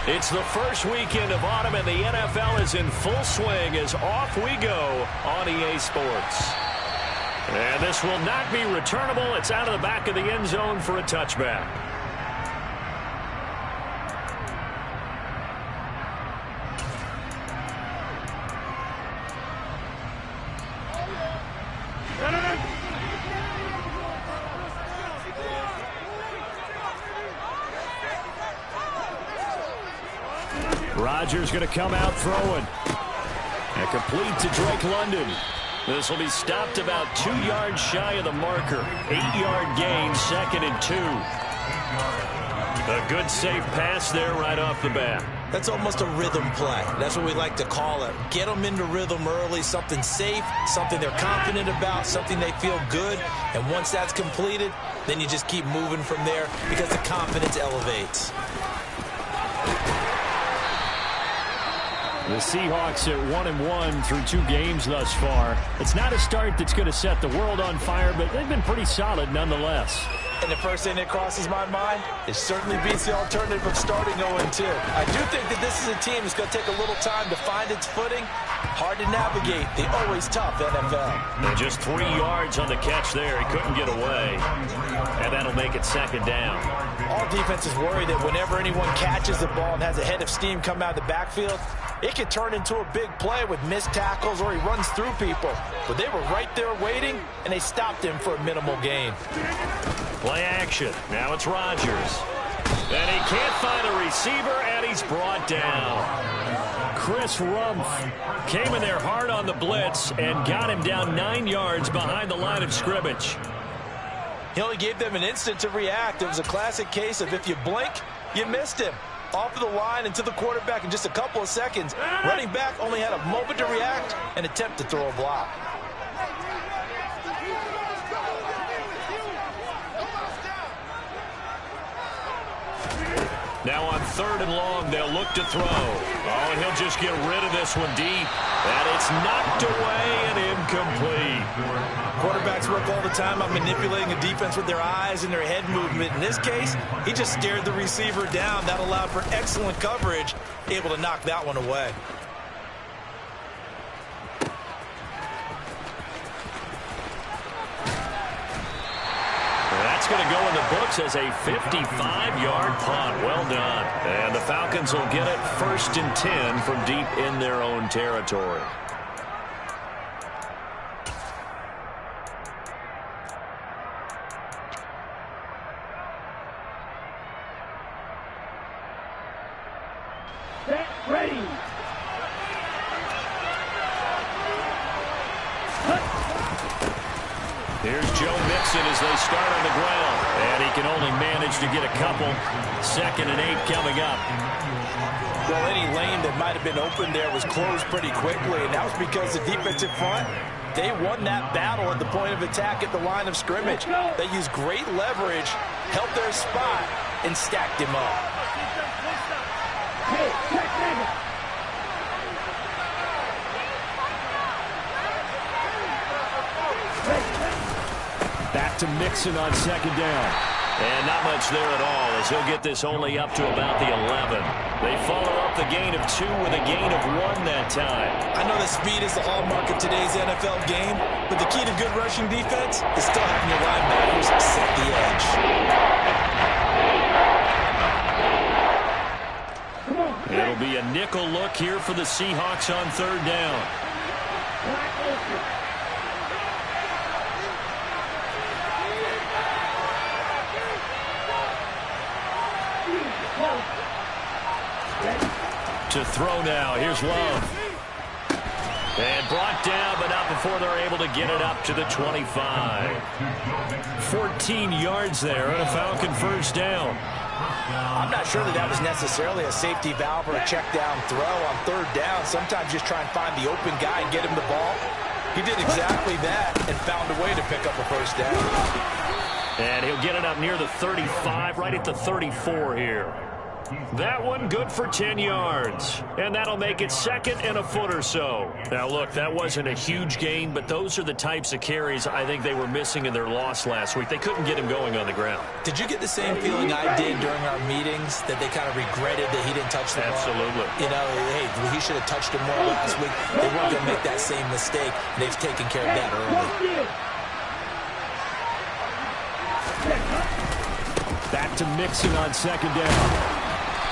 It's the first weekend of autumn, and the NFL is in full swing as off we go on EA Sports. And this will not be returnable. It's out of the back of the end zone for a touchback. Rodgers going to come out throwing. And complete to Drake London. This will be stopped about 2 yards shy of the marker. 8-yard gain, 2nd and 2. A good safe pass there right off the bat. That's almost a rhythm play. That's what we like to call it. Get them into rhythm early, something safe, something they're confident about, something they feel good. And once that's completed, then you just keep moving from there because the confidence elevates. The Seahawks at 1-1 through 2 games thus far. It's not a start that's going to set the world on fire, but they've been pretty solid nonetheless. And the first thing that crosses my mind, it certainly beats the alternative of starting 0-2. I do think that this is a team that's going to take a little time to find its footing. Hard to navigate the always tough NFL. And just 3 yards on the catch there. He couldn't get away. And that'll make it 2nd down. All defenses worry that whenever anyone catches the ball and has a head of steam come out of the backfield, it could turn into a big play with missed tackles or he runs through people. But they were right there waiting, and they stopped him for a minimal gain. Play action. Now it's Rodgers. And he can't find a receiver, and he's brought down. Chris Rumph came in there hard on the blitz and got him down 9 yards behind the line of scrimmage. He only gave them an instant to react. It was a classic case of if you blink, you missed him. Off of the line and to the quarterback in just a couple of seconds. Running back only had a moment to react and attempt to throw a block. Now on 3rd and long, they'll look to throw. Oh, and he'll just get rid of this one deep. And it's knocked away and incomplete. Quarterbacks work all the time on manipulating a defense with their eyes and their head movement. In this case, he just stared the receiver down. That allowed for excellent coverage, able to knock that one away. That's going to go in the books as a 55-yard punt. Well done. And the Falcons will get it 1st and 10 from deep in their own territory. Ready. Here's Joe Mixon as they start on the ground. And he can only manage to get a couple. 2nd and 8 coming up. Well, any lane that might have been open there was closed pretty quickly, and that was because the defensive front, they won that battle at the point of attack at the line of scrimmage. They used great leverage, held their spot, and stacked him up. Back to Mixon on 2nd down. And not much there at all as he'll get this only up to about the 11. They follow up the gain of 2 with a gain of 1 that time. I know that speed is the hallmark of today's NFL game, but the key to good rushing defense is still having your linebackers set the edge. It'll be a nickel look here for the Seahawks on 3rd down. To throw now. Here's Love. And brought down, but not before they're able to get it up to the 25. 14 yards there on a Falcon 1st down. I'm not sure that that was necessarily a safety valve or a check down throw on 3rd down. Sometimes just try and find the open guy and get him the ball. He did exactly that and found a way to pick up a 1st down. And he'll get it up near the 35, right at the 34 here. That one good for 10 yards. And that'll make it 2nd and a foot or so. Now, look, that wasn't a huge gain, but those are the types of carries I think they were missing in their loss last week. They couldn't get him going on the ground. Did you get the same feeling I did during our meetings, that they kind of regretted that he didn't touch the ball? Absolutely. You know, hey, he should have touched him more last week. They weren't going to make that same mistake. They've taken care of that early. Back to Mixon on 2nd down.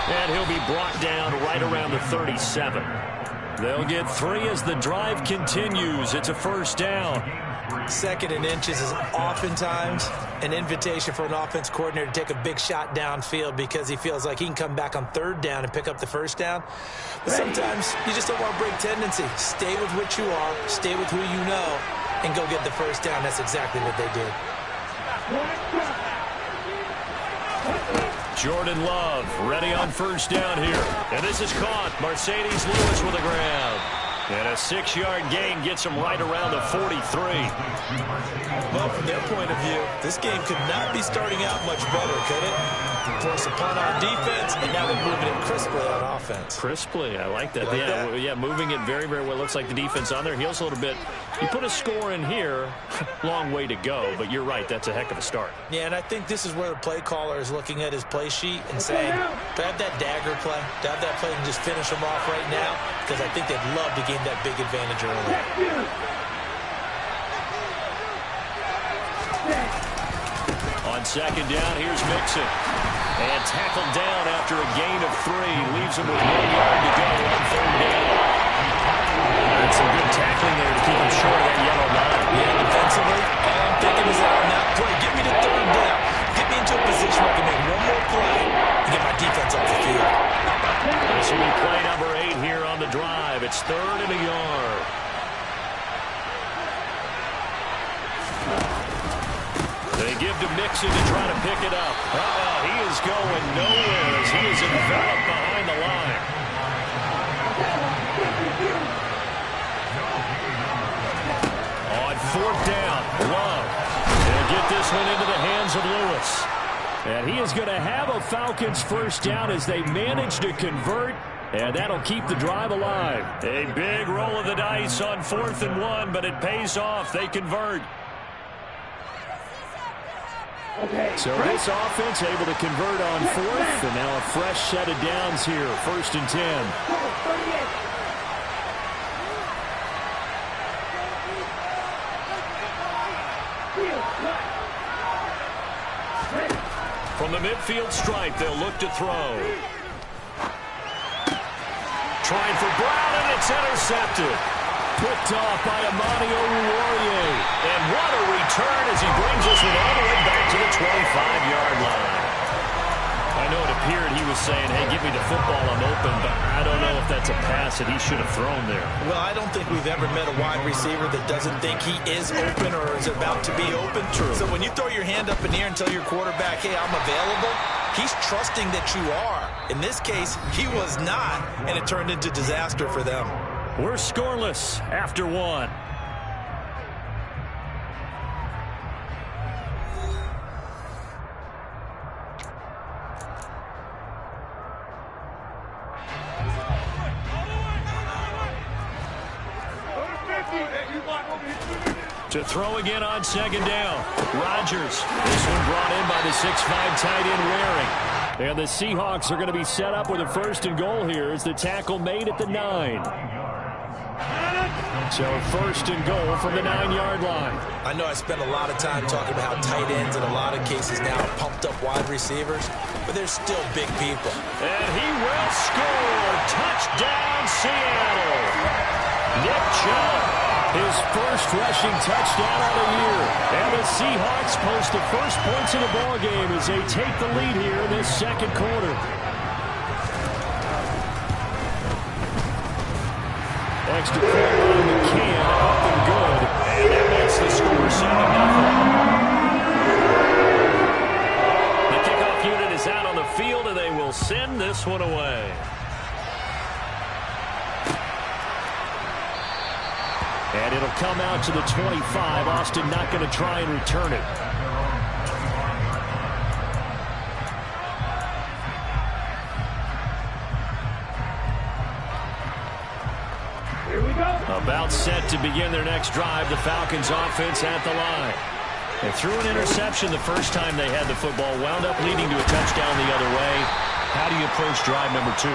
And he'll be brought down right around the 37. They'll get 3 as the drive continues. It's a 1st down. 2nd and inches is oftentimes an invitation for an offense coordinator to take a big shot downfield because he feels like he can come back on 3rd down and pick up the 1st down. But sometimes you just don't want to break tendency. Stay with what you are, stay with who you know, and go get the 1st down. That's exactly what they did. Jordan Love ready on 1st down here. And this is caught. Mercedes Lewis with the ground. And a 6-yard gain gets him right around the 43. Well, from their point of view, this game could not be starting out much better, could it? Force a punt on defense, and now they're moving it crisply on offense. Crisply, I like that. Yeah, moving it very, very well. Looks like the defense on their heels a little bit. You put a score in here, long way to go, but you're right, that's a heck of a start. Yeah, and I think this is where the play caller is looking at his play sheet and saying, do I have that dagger play? Do I have that play and just finish them off right now? Because I think they'd love to gain that big advantage early. On 2nd down, here's Mixon. And tackled down after a gain of 3. Leaves him with 1 yard to go on 3rd down. That's some good tackling there to keep him short of that yellow line. Yeah, defensively, all I'm thinking is that on that play, get me to 3rd down. Get me into a position where I can make one more play and get my defense off the field. This will be play number 8 here on the drive. It's 3rd and a yard. They give to Mixon to try to pick it up. He is going nowhere as he is enveloped behind the line. On 4th down, Love. They'll get this one into the hands of Lewis. And he is going to have a Falcons 1st down as they manage to convert. And that'll keep the drive alive. A big roll of the dice on 4th and 1, but it pays off. They convert. So this offense able to convert on 4th, and now a fresh set of downs here, 1st and 10. From the midfield stripe, they'll look to throw. Trying for Brown, and it's intercepted. Picked off by Amani Oruwariye. And what a return as he brings this one all the way back to the 25-yard line. I know it appeared he was saying, hey, give me the football, I'm open, but I don't know if that's a pass that he should have thrown there. Well, I don't think we've ever met a wide receiver that doesn't think he is open or is about to be open. True. So when you throw your hand up in the air and tell your quarterback, hey, I'm available, he's trusting that you are. In this case, he was not, and it turned into disaster for them. We're scoreless after 1. To throw again on 2nd down. Rodgers. This one brought in by the 6'5" tight end Waring. And the Seahawks are going to be set up with a 1st and goal here as the tackle made at the 9. So 1st and goal from the 9-yard line. I know I spent a lot of time talking about how tight ends in a lot of cases now are pumped up wide receivers, but they're still big people. And he will score. Touchdown, Seattle. Nick Chubb, his first rushing touchdown of the year. And the Seahawks post the first points in the ballgame as they take the lead here in this 2nd quarter. Extra point by McCann, up and good. And that makes the score 7-0. The kickoff unit is out on the field, and they will send this one away. And it'll come out to the 25. Austin not going to try and return it. About set to begin their next drive. The Falcons offense at the line. They threw an interception the first time they had the football. Wound up leading to a touchdown the other way. How do you approach drive number 2?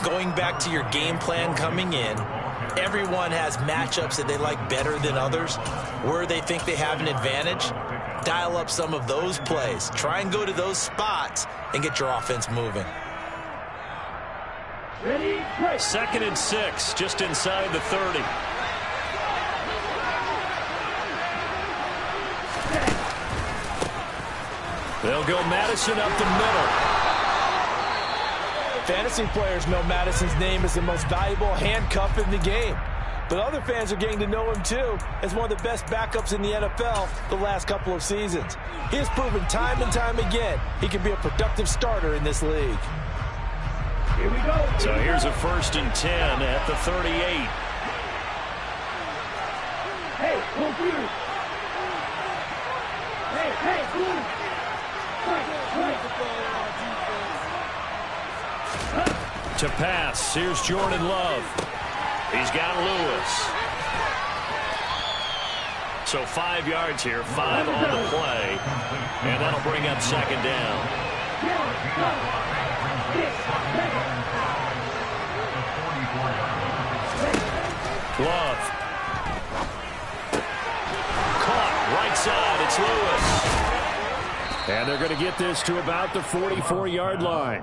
Going back to your game plan coming in, everyone has matchups that they like better than others, where they think they have an advantage. Dial up some of those plays. Try and go to those spots and get your offense moving. 2nd and 6, just inside the 30. They'll go Madison up the middle. Fantasy players know Madison's name is the most valuable handcuff in the game. But other fans are getting to know him, too, as one of the best backups in the NFL the last couple of seasons. He has proven time and time again he can be a productive starter in this league. Here we go. So here's a 1st and 10 at the 38. Hey, come here. Hey, come. To pass, here's Jordan Love. He's got Lewis. So 5 yards here, 5 on the play. And that'll bring up 2nd down. Love. Caught, right side, it's Lewis. And they're going to get this to about the 44-yard line.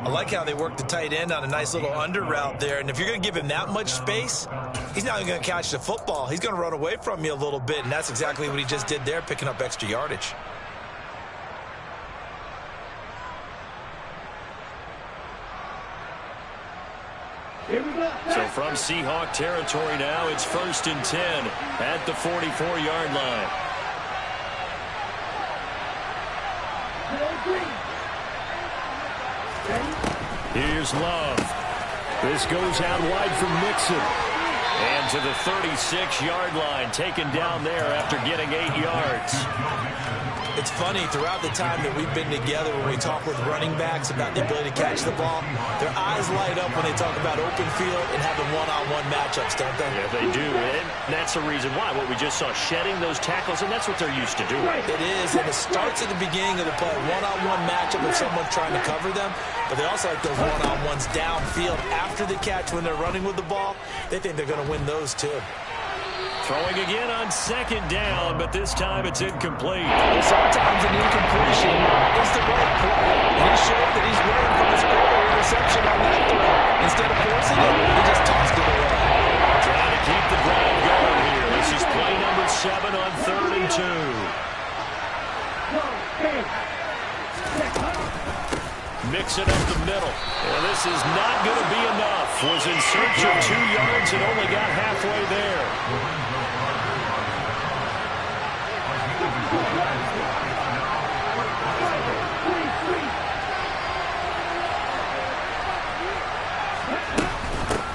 I like how they work the tight end on a nice little under route there. And if you're going to give him that much space, he's not even going to catch the football. He's going to run away from you a little bit, and that's exactly what he just did there, picking up extra yardage. So from Seahawk territory now, it's 1st and 10 at the 44-yard line. Here's Love. This goes out wide from Mixon. And to the 36-yard line, taken down there after getting 8 yards. It's funny, throughout the time that we've been together, when we talk with running backs about the ability to catch the ball, their eyes light up when they talk about open field and having one-on-one matchups, don't they? Yeah, they do, and that's the reason why. What we just saw, shedding those tackles, and that's what they're used to doing. It is, and it starts at the beginning of the play, one-on-one matchup if someone's trying to cover them, but they also like those one-on-ones downfield after the catch when they're running with the ball. They think they're going to win those too. Throwing again on 2nd down, but this time it's incomplete. Well, sometimes an incompletion is the right play. And he showed that he's learned from his earlier interception on that throw. Instead of forcing it, he just tossed it away. Trying to keep the drive going here. This is play number 7 on 3rd and 2. Mixing up the middle. And this is not going to be enough. Was in search of 2 yards and only got halfway there.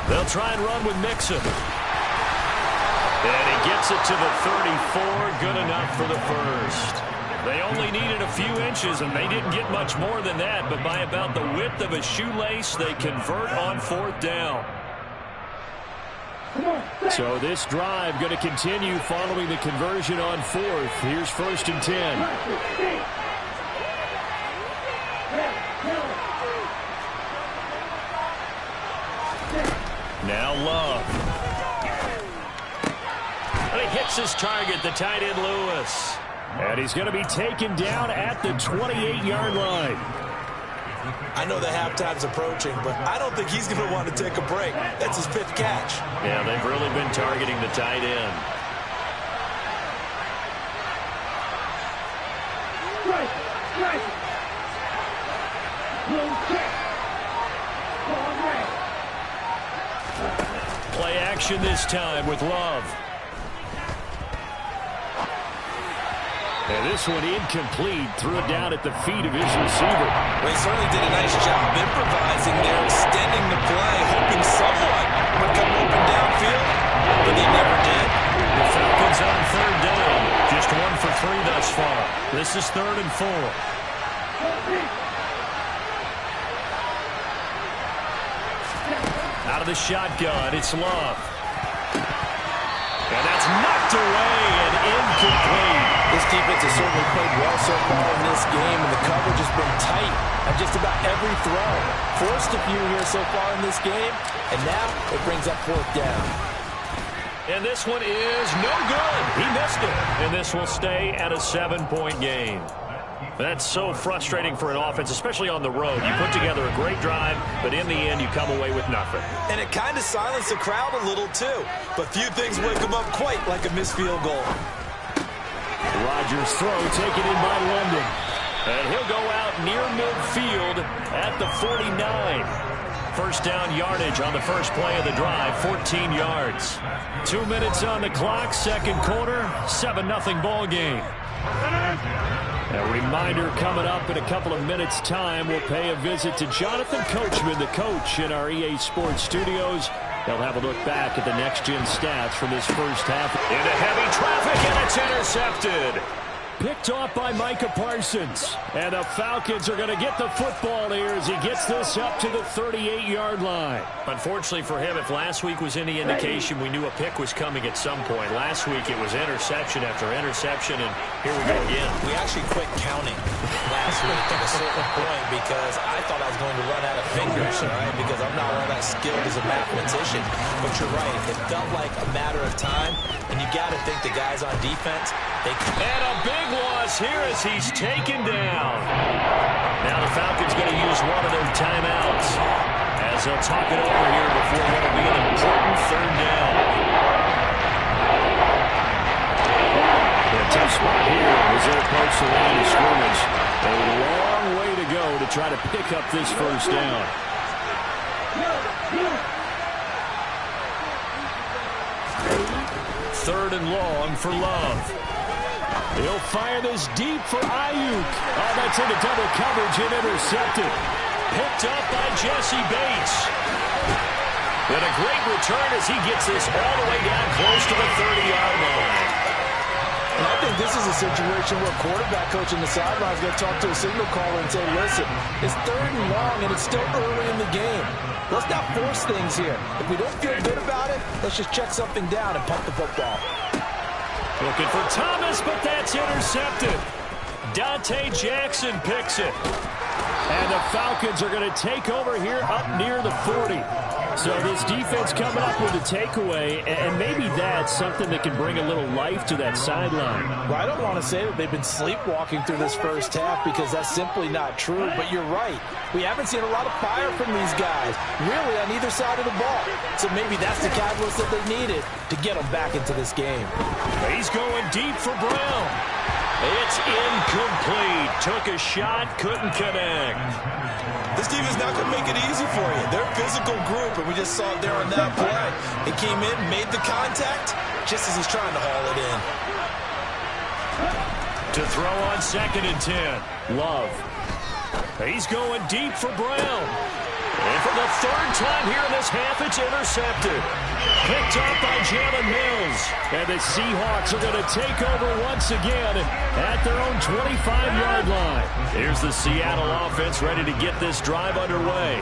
They'll try and run with Mixon. And he gets it to the 34. Good enough for the first. They only needed a few inches, and they didn't get much more than that. But by about the width of a shoelace, they convert on 4th down. So this drive going to continue following the conversion on 4th. Here's 1st and 10. Now Love. And he hits his target, the tight end Lewis. And he's going to be taken down at the 28-yard line. I know the halftime's approaching, but I don't think he's going to want to take a break. That's his 5th catch. Yeah, they've really been targeting the tight end. Play action this time with Love. And this one incomplete. Threw it down at the feet of his receiver. Well, he certainly did a nice job improvising there, extending the play, hoping someone would come open downfield, but he never did. The Falcons on 3rd down. Just 1 for 3 thus far. This is 3rd and 4. Out of the shotgun. It's Love. And that's knocked away and incomplete. This defense has certainly played well so far in this game, and the coverage has been tight on just about every throw. Forced a few here so far in this game, and now it brings up 4th down. And this one is no good. He missed it. And this will stay at a 7-point game. That's so frustrating for an offense, especially on the road. You put together a great drive, but in the end, you come away with nothing. And it kind of silenced the crowd a little, too. But few things wake them up quite like a missed field goal. Rodgers' throw taken in by London. And he'll go out near midfield at the 49. First down yardage on the first play of the drive, 14 yards. 2 minutes on the clock, second quarter, 7-0 ball game. A reminder coming up in a couple of minutes' time. We'll pay a visit to Jonathan Coachman, the coach, in our EA Sports studios. They'll have a look back at the next-gen stats from this first half. Into heavy traffic, and it's intercepted. Picked off by Micah Parsons. And the Falcons are going to get the football here as he gets this up to the 38-yard line. Unfortunately for him, if last week was any indication, we knew a pick was coming at some point. Last week it was interception after interception, and here we go again. We actually quit counting last week at a certain point because I thought I was going to run out of fingers, all right, because I'm not all that skilled as a mathematician. But you're right, it felt like a matter of time, and you got to think the guys on defense, they can. And a big loss here as he's taken down. Now the Falcons going to use one of their timeouts as they'll talk it over here before what will be an important 3rd down. The tough spot here as they approach the line of scrimmage. A long way to go to try to pick up this first down. 3rd and long for Love. He'll fire this deep for Ayuk. Oh, that's into double coverage and intercepted. Picked up by Jesse Bates. And a great return as he gets this all the way down close to the 30-yard line. And I think this is a situation where quarterback coach in the sideline is going to talk to a signal caller and say, listen, it's 3rd and long and it's still early in the game. Let's not force things here. If we don't feel good about it, let's just check something down and pump the football. Looking for Thomas, but that's intercepted. Dante Jackson picks it. And the Falcons are going to take over here up near the 40. So this defense coming up with a takeaway, and maybe that's something that can bring a little life to that sideline. Well, I don't want to say that they've been sleepwalking through this first half because that's simply not true, but you're right. We haven't seen a lot of fire from these guys, really on either side of the ball. So maybe that's the catalyst that they needed to get them back into this game. He's going deep for Brown. It's incomplete. Took a shot, couldn't connect. This team is not going to make it easy for you. They're a physical group, and we just saw it there on that play. It came in, made the contact, just as he's trying to haul it in. To throw on 2nd and 10. Love. He's going deep for Brown. And for the 3rd time here in this half, it's intercepted. Picked up by Jalen Mills. And the Seahawks are going to take over once again at their own 25-yard line. Here's the Seattle offense ready to get this drive underway.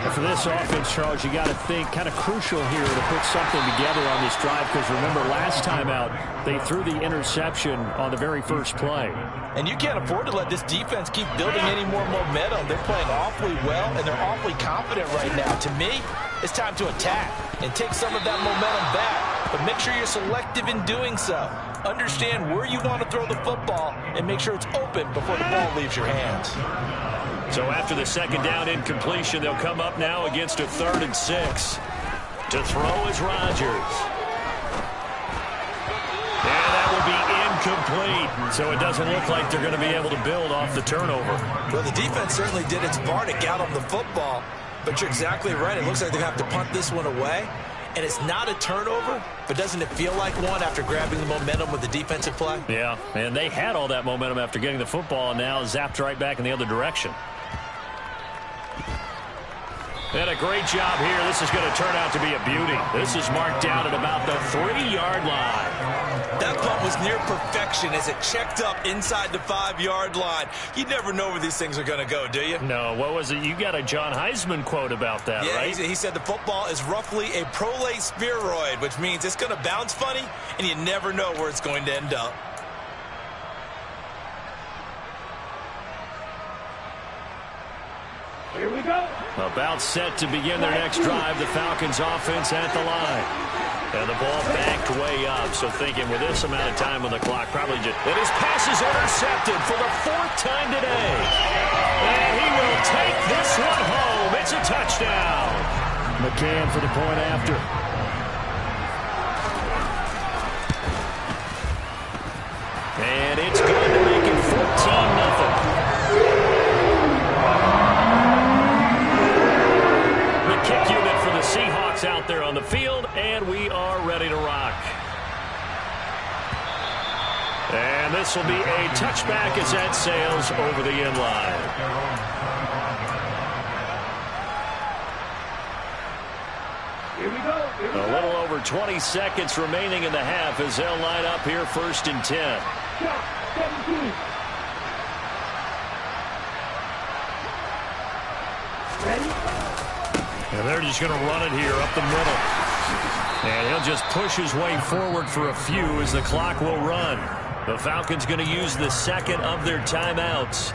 And for this offense, Charles, you got to think kind of crucial here to put something together on this drive because remember last time out, they threw the interception on the very first play. And you can't afford to let this defense keep building any more momentum. They're playing awfully well, and they're awfully confident right now. To me, it's time to attack and take some of that momentum back. But make sure you're selective in doing so. Understand where you want to throw the football and make sure it's open before the ball leaves your hands. So after the 2nd down incompletion, they'll come up now against a 3rd and 6. To throw is Rodgers. And that will be incomplete. So it doesn't look like they're going to be able to build off the turnover. Well, the defense certainly did its part to get on the football. But you're exactly right. It looks like they're going to have to punt this one away. And it's not a turnover, but doesn't it feel like one after grabbing the momentum with the defensive play? Yeah, and they had all that momentum after getting the football and now zapped right back in the other direction. And a great job here. This is going to turn out to be a beauty. This is marked down at about the 3-yard line. That punt was near perfection as it checked up inside the 5-yard line. You never know where these things are going to go, do you? No, what was it? You got a John Heisman quote about that, right? He said the football is roughly a prolate spheroid, which means it's going to bounce funny, and you never know where it's going to end up. Here we go. About set to begin their next drive, the Falcons offense at the line. And the ball backed way up, so thinking with this amount of time on the clock, probably just... And his pass is intercepted for the 4th time today. And he will take this one home. It's a touchdown. McCann for the point after. And it's going to make it 14-0. Kick unit for the Seahawks out there on the field, and we are ready to rock. And this will be a touchback as that sails over the end line. Here we go. Here we A little over 20 seconds remaining in the half as they'll line up here 1st and 10. Shot 17. Ready? And they're just going to run it here up the middle. And he'll just push his way forward for a few as the clock will run. The Falcons going to use the 2nd of their timeouts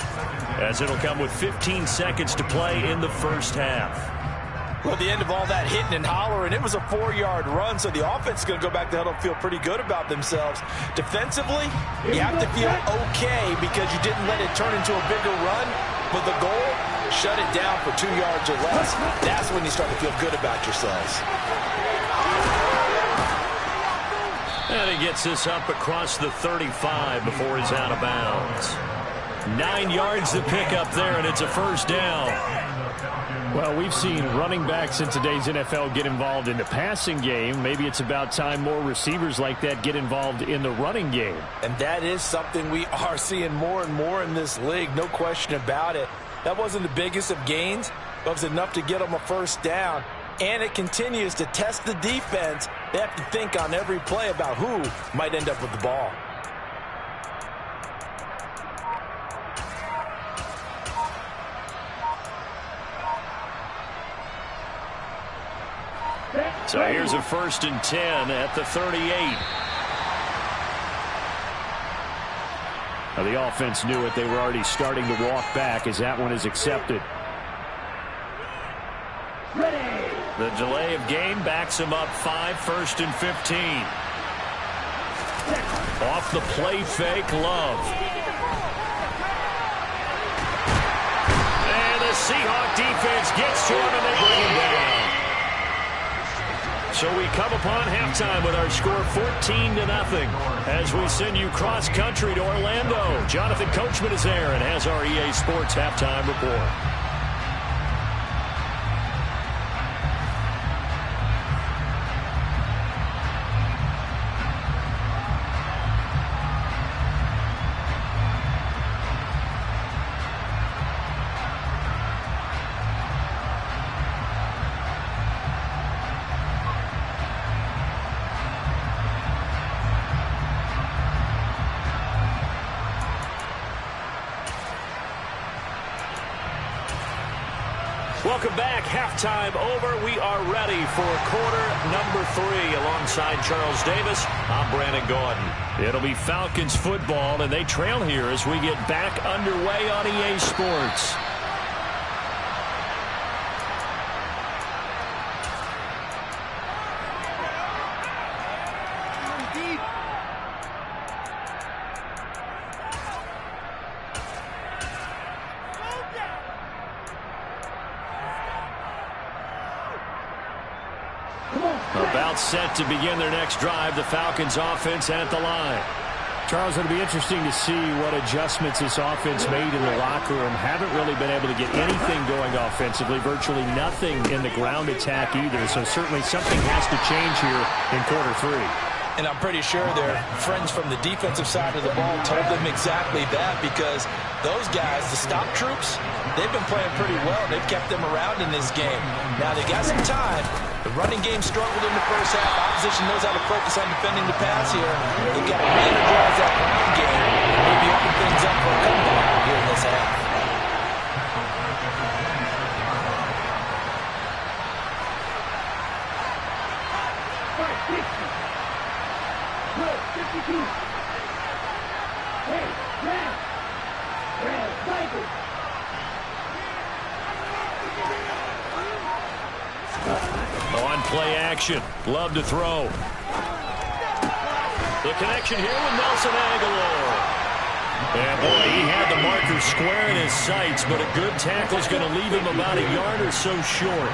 as it'll come with 15 seconds to play in the 1st half. Well, at the end of all that hitting and hollering, it was a 4-yard run, so the offense is going to go back to huddle and feel pretty good about themselves. Defensively, you have to feel okay because you didn't let it turn into a bigger run, but the goal, shut it down for 2 yards or less. That's when you start to feel good about yourselves. And he gets this up across the 35 before he's out of bounds. 9 yards to pick up there, and it's a 1st down. Well, we've seen running backs in today's NFL get involved in the passing game. Maybe it's about time more receivers like that get involved in the running game. And that is something we are seeing more and more in this league, no question about it. That wasn't the biggest of gains, but it was enough to get them a 1st down. And it continues to test the defense. They have to think on every play about who might end up with the ball. So here's a 1st and 10 at the 38. Now the offense knew it. They were already starting to walk back as that one is accepted. Ready. The delay of game backs him up 5, 1st and 15. Off the play fake, Love. And the Seahawk defense gets to him and they bring him down. So we come upon halftime with our score 14-0 as we send you cross-country to Orlando. Jonathan Coachman is there and has our EA Sports halftime report. Welcome back. Halftime over. We are ready for quarter number 3 alongside Charles Davis. I'm Brandon Gordon. It'll be Falcons football, and they trail here as we get back underway on EA Sports. About set to begin their next drive, the Falcons offense at the line. Charles, it'll be interesting to see what adjustments this offense made in the locker room. Haven't really been able to get anything going offensively, virtually nothing in the ground attack either. So certainly something has to change here in quarter 3. And I'm pretty sure their friends from the defensive side of the ball told them exactly that, because those guys, the stop troops, they've been playing pretty well. They've kept them around in this game. Now they got some time. The running game struggled in the first half. Opposition knows how to focus on defending the pass here. They've got to re-energize that ground game and maybe open things up for a comeback here in this half. On play action. Love to throw. The connection here with Nelson Aguilar. And boy, he had the marker square in his sights, but a good tackle is going to leave him about a yard or so short.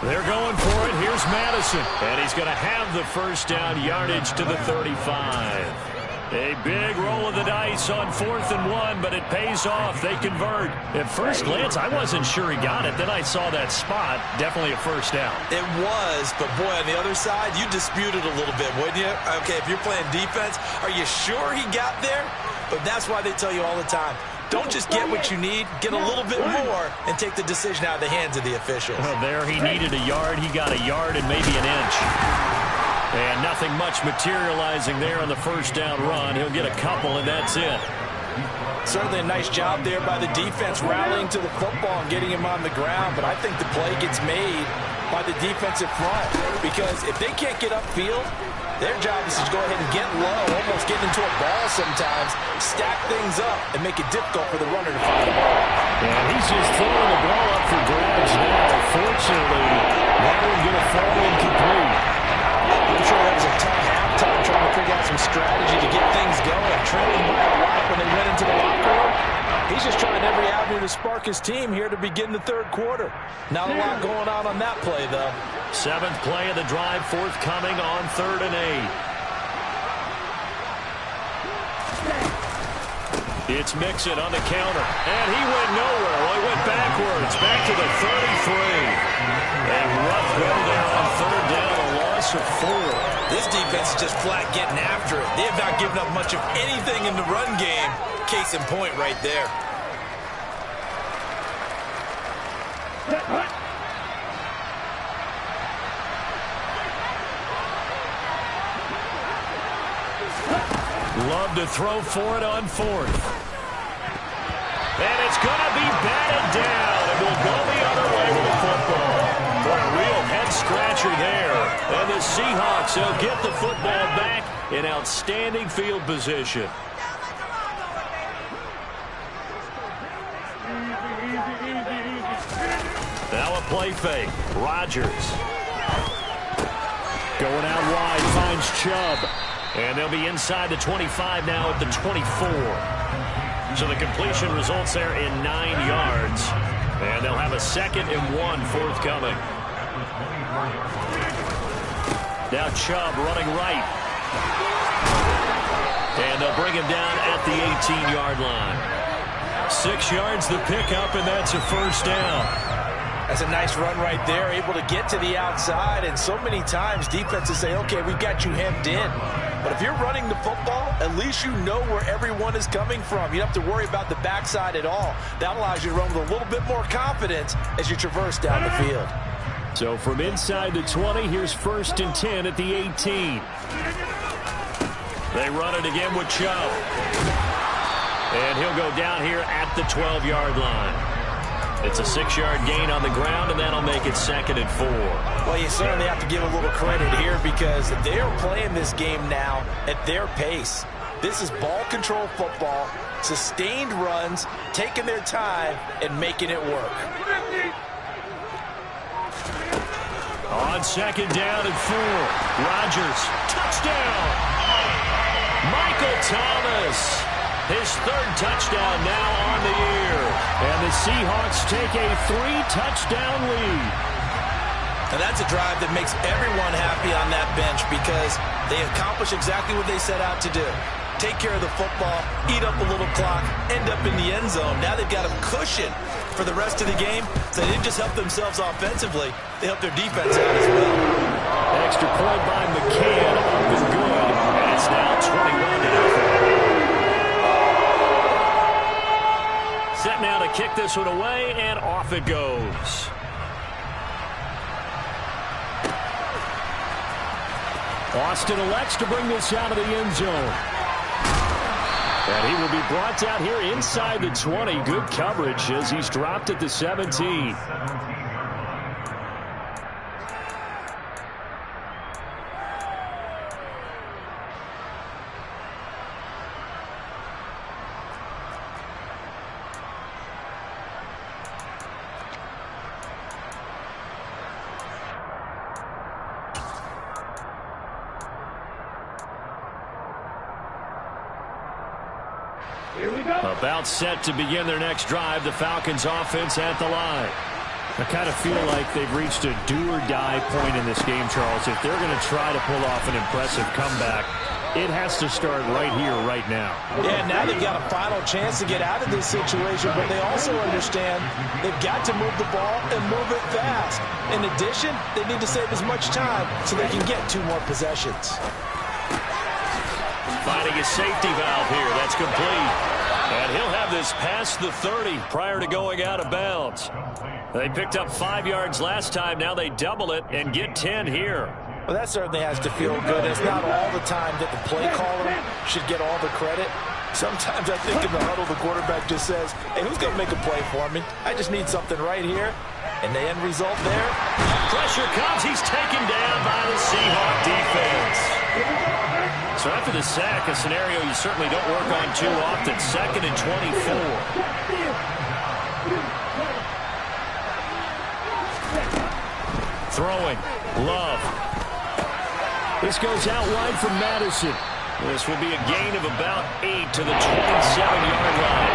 They're going for it. Here's Madison. And he's going to have the first down, yardage to the 35. A big roll of the dice on 4th and 1, but it pays off. They convert. At first glance, I wasn't sure he got it. Then I saw that spot. Definitely a first down. It was, but boy, on the other side, you dispute it a little bit, wouldn't you? Okay, if you're playing defense, are you sure he got there? But that's why they tell you all the time, don't just get what you need, get a little bit more, and take the decision out of the hands of the officials. Well, there he needed a yard. He got a yard and maybe an inch. And nothing much materializing there on the first down run. He'll get a couple, and that's it. Certainly a nice job there by the defense rallying to the football and getting him on the ground. But I think the play gets made by the defensive front. Because if they can't get upfield, their job is to go ahead and get low, almost get into a ball sometimes, stack things up, and make it difficult for the runner to find the ball. And he's just throwing the ball up for grabs now. Fortunately, that one going to fall incomplete. I'm sure that was a tough halftime trying to figure out some strategy to get things going. Trailing by a lot when they went into the locker room. He's just trying every avenue to spark his team here to begin the third quarter. Not a lot going on that play, though. 7th play of the drive, forthcoming on 3rd and 8. It's Mixon on the counter, and he went nowhere. Well, he went backwards, back to the 33. And rough go there on 3rd down, a loss of 4. This defense is just flat getting after it. They have not given up much of anything in the run game. Case in point right there. Love to throw for it on 4th. And it's going to be batted down. And will go the other way with the football. Boy, a real head-scratcher there. And the Seahawks will get the football back in outstanding field position. Now a play fake. Rodgers. Going out wide, finds Chubb. And they'll be inside the 25 now at the 24. So the completion results there in 9 yards. And they'll have a 2nd and 1 forthcoming. Now Chubb running right. And they'll bring him down at the 18-yard line. 6 yards the pickup, and that's a first down. That's a nice run right there, able to get to the outside. And so many times defenses say, okay, we've got you hemmed in. But if you're running the football, at least you know where everyone is coming from. You don't have to worry about the backside at all. That allows you to run with a little bit more confidence as you traverse down the field. So from inside the 20, here's 1st and 10 at the 18. They run it again with Chubb. And he'll go down here at the 12-yard line. It's a 6-yard gain on the ground, and that'll make it 2nd and 4. Well, you certainly have to give a little credit here because they are playing this game now at their pace. This is ball control football, sustained runs, taking their time, and making it work. On 2nd down and 4, Rodgers, touchdown! Michael Thomas. His 3rd touchdown now on the year. And the Seahawks take a 3-touchdown lead. And that's a drive that makes everyone happy on that bench because they accomplish exactly what they set out to do. Take care of the football, eat up a little clock, end up in the end zone. Now they've got a cushion for the rest of the game. So they didn't just help themselves offensively, they helped their defense out as well. Extra point by McCann, up and good. And it's now 21-0. now to kick this one away, and off it goes. Austin elects to bring this out of the end zone. And he will be brought down here inside the 20. Good coverage as he's dropped at the 17. About set to begin their next drive. The Falcons offense at the line. I kind of feel like they've reached a do-or-die point in this game, Charles. If they're going to try to pull off an impressive comeback, it has to start right here, right now. Yeah, now they've got a final chance to get out of this situation, but they also understand they've got to move the ball and move it fast. In addition, they need to save as much time so they can get 2 more possessions. Finding a safety valve here. That's complete. And he'll have this past the 30 prior to going out of bounds. They picked up 5 yards last time. Now they double it and get 10 here. Well, that certainly has to feel good. It's not all the time that the play caller should get all the credit. Sometimes I think in the huddle, the quarterback just says, hey, who's going to make a play for me? I just need something right here. And the end result there. Pressure comes. He's taken down by the Seahawk defense. So after the sack, a scenario you certainly don't work on too often. 2nd and 24. Throwing. Love. This goes out wide from Madison. This will be a gain of about 8 to the 27-yard line.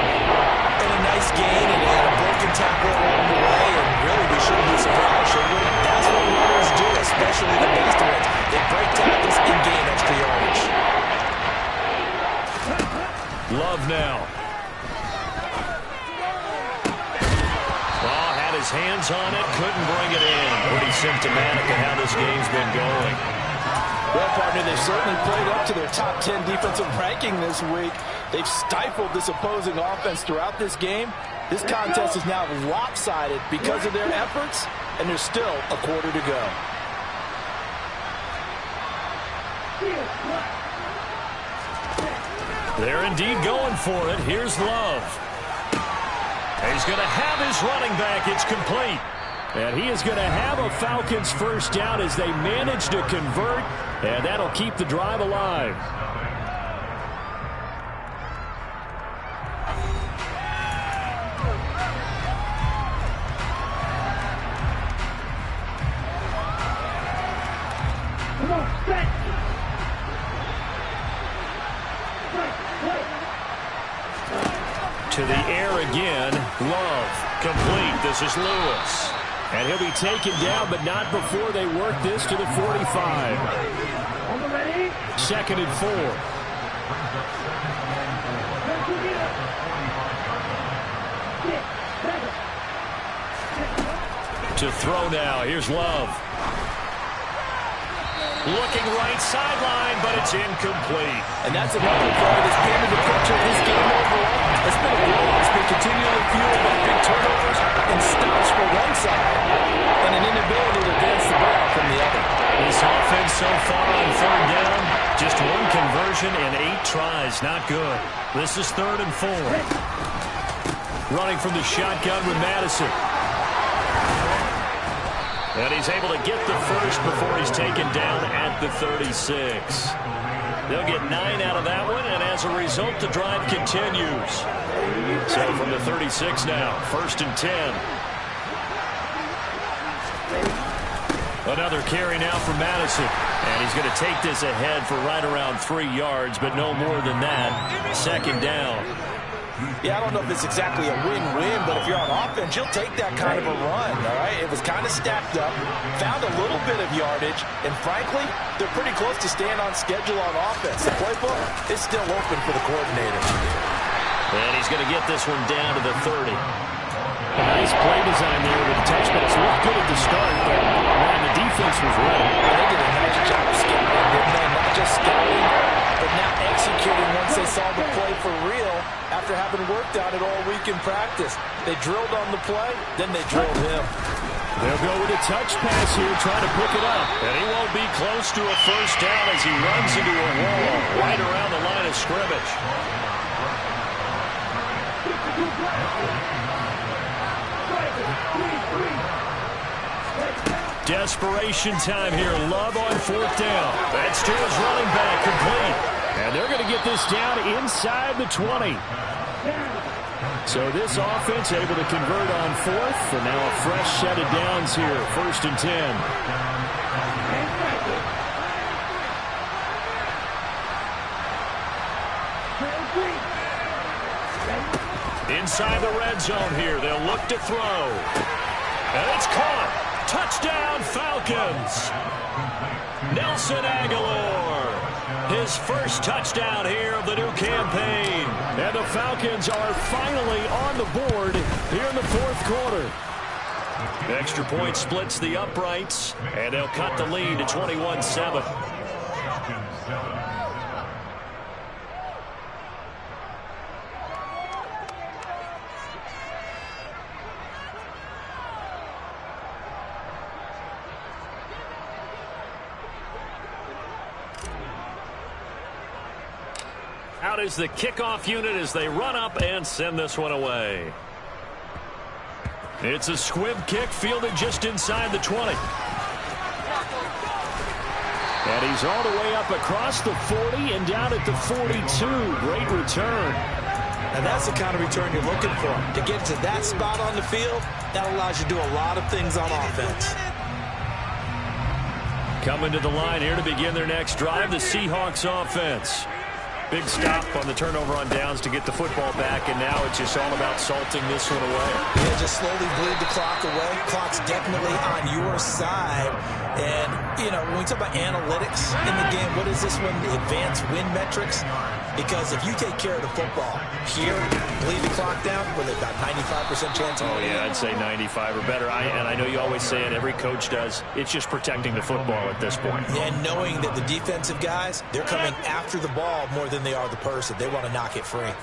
And a nice gain, and they had a broken tackle along the way, and really we shouldn't be surprised, should we? That's what runners do, especially the best ones. They break tackles and gain extra yardage. Love now. Ball had his hands on it, couldn't bring it in. Pretty symptomatic of how this game's been going. Well, partner, they've certainly played up to their top 10 defensive ranking this week. They've stifled this opposing offense throughout this game. This contest is now lopsided because of their efforts, and there's still a quarter to go. They're indeed going for it. Here's Love. He's going to have his running back. It's complete. And he is going to have a Falcons first down as they manage to convert, and that'll keep the drive alive. Come on, set. To the air again. Love. Complete. This is Lewis. And he'll be taken down, but not before they work this to the 45. 2nd and 4. To throw now. Here's Love. Looking right sideline, but it's incomplete. And that's another play that's painted the picture of this game overall. It's been a blowout. It's been continually fueled by big turnovers and stops for one side and an inability to advance the ball from the other. This offense so far on 3rd down, just 1 conversion and 8 tries. Not good. This is 3rd and 4. Running from the shotgun with Madison. And he's able to get the first before he's taken down at the 36. They'll get 9 out of that one, and as a result, the drive continues. So from the 36 now, 1st and 10. Another carry now from Madison. And he's going to take this ahead for right around 3 yards, but no more than that. 2nd down. Yeah, I don't know if it's exactly a win-win, but if you're on offense, you'll take that kind of a run, all right? It was kind of stacked up, found a little bit of yardage, and frankly, they're pretty close to staying on schedule on offense. The playbook is still open for the coordinator. And he's going to get this one down to the 30. A nice play design there with the touchbacks. Looked good at the start, but man, the defense was ready. They did a nice job of scouting, didn't they? Not just scouting, but now executing once they saw the play for real after having worked on it all week in practice. They drilled on the play, then they drilled him. They'll go with a touch pass here, trying to pick it up. And he won't be close to a first down as he runs into a wall right around the line of scrimmage. Desperation time here. Love on fourth down. That's to his running back, complete. And they're going to get this down inside the 20. So this offense able to convert on fourth. And now a fresh set of downs here. 1st and 10. Inside the red zone here. They'll look to throw. And it's caught. Touchdown, Falcons. Nelson Aguilar. His first touchdown here of the new campaign. And the Falcons are finally on the board here in the 4th quarter. Extra point splits the uprights, and they'll cut the lead to 21-7. Out is the kickoff unit as they run up and send this one away. It's a squib kick fielded just inside the 20. And he's all the way up across the 40 and down at the 42. Great return. And that's the kind of return you're looking for. To get to that spot on the field, that allows you to do a lot of things on offense. Coming to the line here to begin their next drive, the Seahawks offense. Big stop on the turnover on downs to get the football back, and now it's just all about salting this one away. Yeah, just slowly bleed the clock away. Clock's definitely on your side. And, you know, when we talk about analytics in the game, what is this one? The advanced win metrics? Because if you take care of the football here, bleed the clock down, with about 95% chance of winning. Oh, yeah, I'd say 95 or better. And I know you always say it, every coach does. It's just protecting the football at this point. And knowing that the defensive guys, they're coming after the ball more than they are the person. They want to knock it free.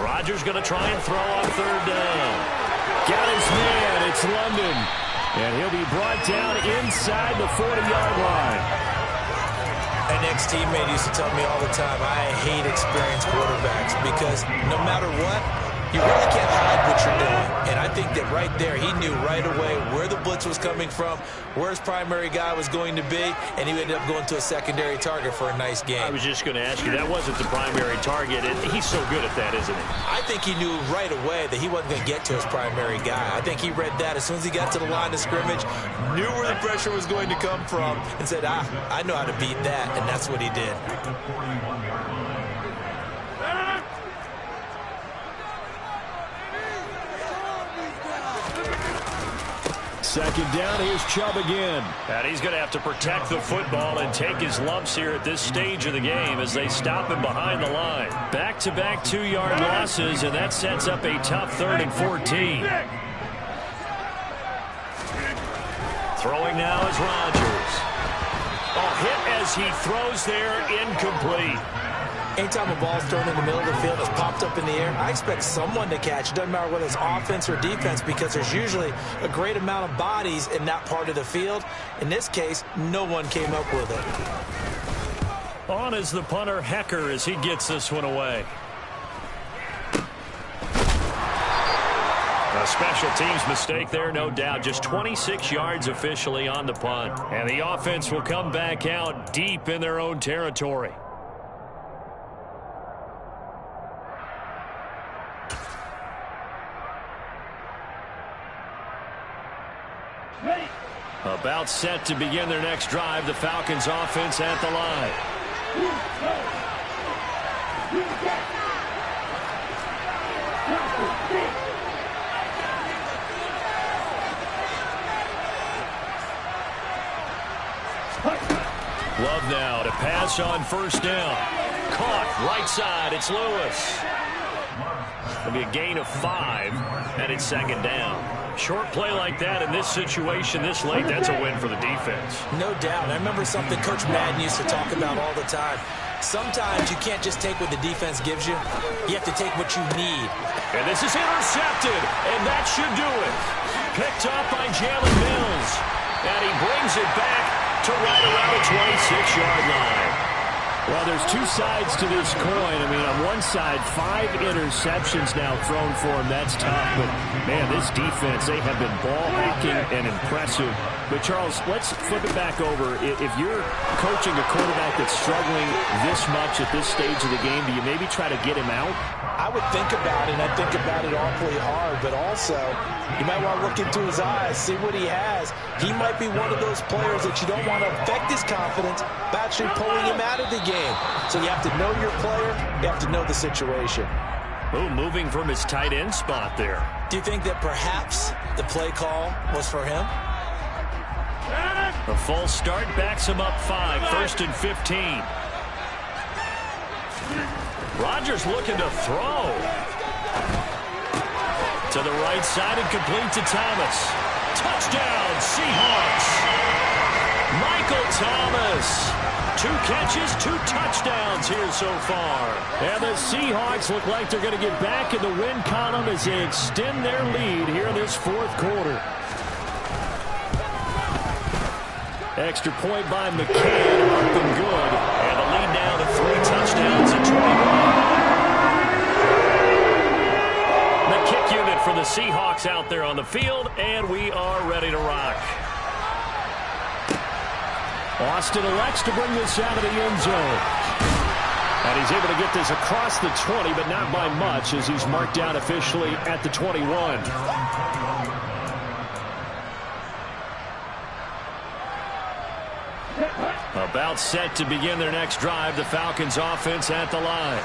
Rodgers going to try and throw on 3rd down. Got his man. It's London. And he'll be brought down inside the 40-yard line. An ex-teammate used to tell me all the time, I hate experienced quarterbacks because no matter what, you really can't hide what you're doing. And I think that right there, he knew right away where the blitz was coming from, where his primary guy was going to be, and he ended up going to a secondary target for a nice game. I was just going to ask you, that wasn't the primary target, and he's so good at that, isn't he? I think he knew right away that he wasn't going to get to his primary guy. I think he read that as soon as he got to the line of scrimmage, knew where the pressure was going to come from, and said, I know how to beat that, and that's what he did. Second down, here's Chubb again. And he's going to have to protect the football and take his lumps here at this stage of the game as they stop him behind the line. Back-to-back 2-yard losses, and that sets up a tough 3rd and 14. Throwing now is Rodgers. A hit as he throws there, incomplete. Anytime a ball's thrown in the middle of the field, it's popped up in the air, I expect someone to catch. It doesn't matter whether it's offense or defense because there's usually a great amount of bodies in that part of the field. In this case, no one came up with it. On is the punter, Hecker, as he gets this one away. A special teams mistake there, no doubt. Just 26 yards officially on the punt. And the offense will come back out deep in their own territory. About set to begin their next drive. The Falcons offense at the line. Love now to pass on 1st down. Caught right side. It's Lewis. It'll be a gain of 5, and it's 2nd down. Short play like that in this situation this late, that's a win for the defense. No doubt. I remember something Coach Madden used to talk about all the time. Sometimes you can't just take what the defense gives you. You have to take what you need. And this is intercepted, and that should do it. Picked up by Jalen Mills. And he brings it back to right around the 26-yard line. Well, there's two sides to this coin. I mean, on one side, 5 interceptions now thrown for him. That's tough. But, man, this defense, they have been ball hawking and impressive. But, Charles, let's flip it back over. If you're coaching a quarterback that's struggling this much at this stage of the game, do you maybe try to get him out? I would think about it, and I think about it awfully hard. But also, you might want to look into his eyes, see what he has. He might be one of those players that you don't want to affect his confidence by actually pulling him out of the game. So you have to know your player. You have to know the situation. Oh, moving from his tight end spot there. Do you think that perhaps the play call was for him? A false start backs him up 5, 1st and 15. Rodgers looking to throw. To the right side and complete to Thomas. Touchdown, Seahawks. Michael Thomas. 2 catches, 2 touchdowns here so far. And the Seahawks look like they're going to get back in the win column as they extend their lead here in this 4th quarter. Extra point by McCann, up and good. And the lead now to 3 touchdowns at 21. The kick unit for the Seahawks out there on the field, and we are ready to rock. Austin elects to bring this out of the end zone. And he's able to get this across the 20, but not by much, as he's marked down officially at the 21. About set to begin their next drive, the Falcons offense at the line.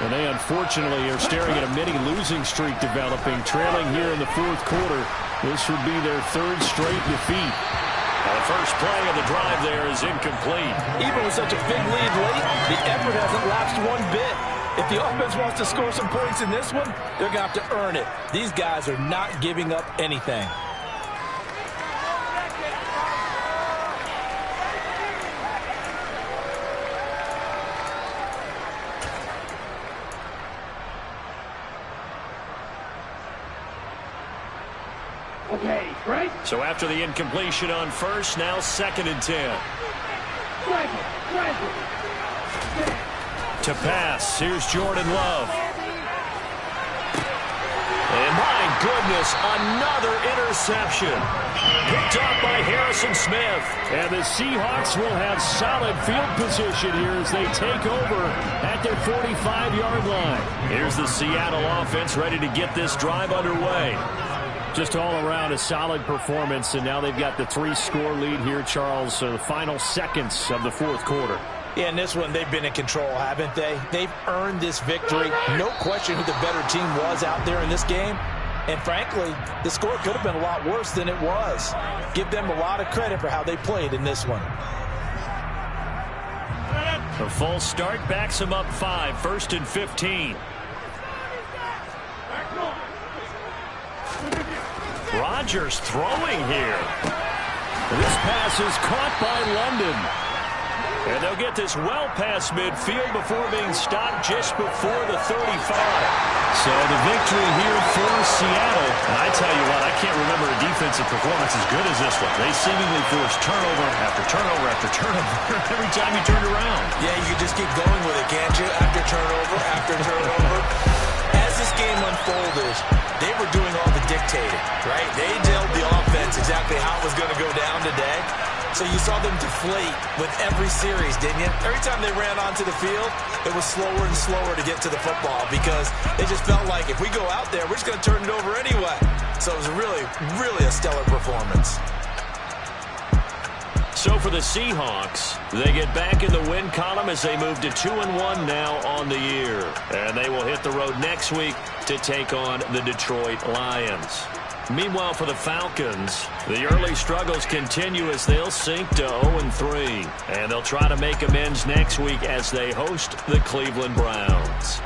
And they unfortunately are staring at a mini losing streak developing, trailing here in the 4th quarter. This would be their 3rd straight defeat. The first play of the drive there is incomplete. Even with such a big lead late, the effort hasn't lapsed one bit. If the offense wants to score some points in this one, they're going to have to earn it. These guys are not giving up anything. Okay, right? So after the incompletion on first, now 2nd and 10. To pass, here's Jordan Love. And my goodness, another interception. Picked up by Harrison Smith. And the Seahawks will have solid field position here as they take over at their 45-yard line. Here's the Seattle offense ready to get this drive underway. Just all around a solid performance, and now they've got the 3-score lead here, Charles. So the final seconds of the 4th quarter. Yeah, in this one, they've been in control, haven't they? They've earned this victory. No question who the better team was out there in this game. And frankly, the score could have been a lot worse than it was. Give them a lot of credit for how they played in this one. A false start backs them up 5, 1st and 15. Rodgers throwing here. This pass is caught by London. And they'll get this well past midfield before being stopped just before the 35. So the victory here for Seattle. And I tell you what, I can't remember a defensive performance as good as this one. They seemingly forced turnover after turnover after turnover every time you turned around. Yeah, you can just keep going with it, can't you? After turnover. As this game unfolded, they were doing all the dictating, right? They told the offense exactly how it was going to go down today. So you saw them deflate with every series, didn't you? Every time they ran onto the field, it was slower and slower to get to the football because they just felt like if we go out there, we're just going to turn it over anyway. So it was really, really a stellar performance. So for the Seahawks, they get back in the win column as they move to 2-1 now on the year. And they will hit the road next week to take on the Detroit Lions. Meanwhile, for the Falcons, the early struggles continue as they'll sink to 0-3. And they'll try to make amends next week as they host the Cleveland Browns.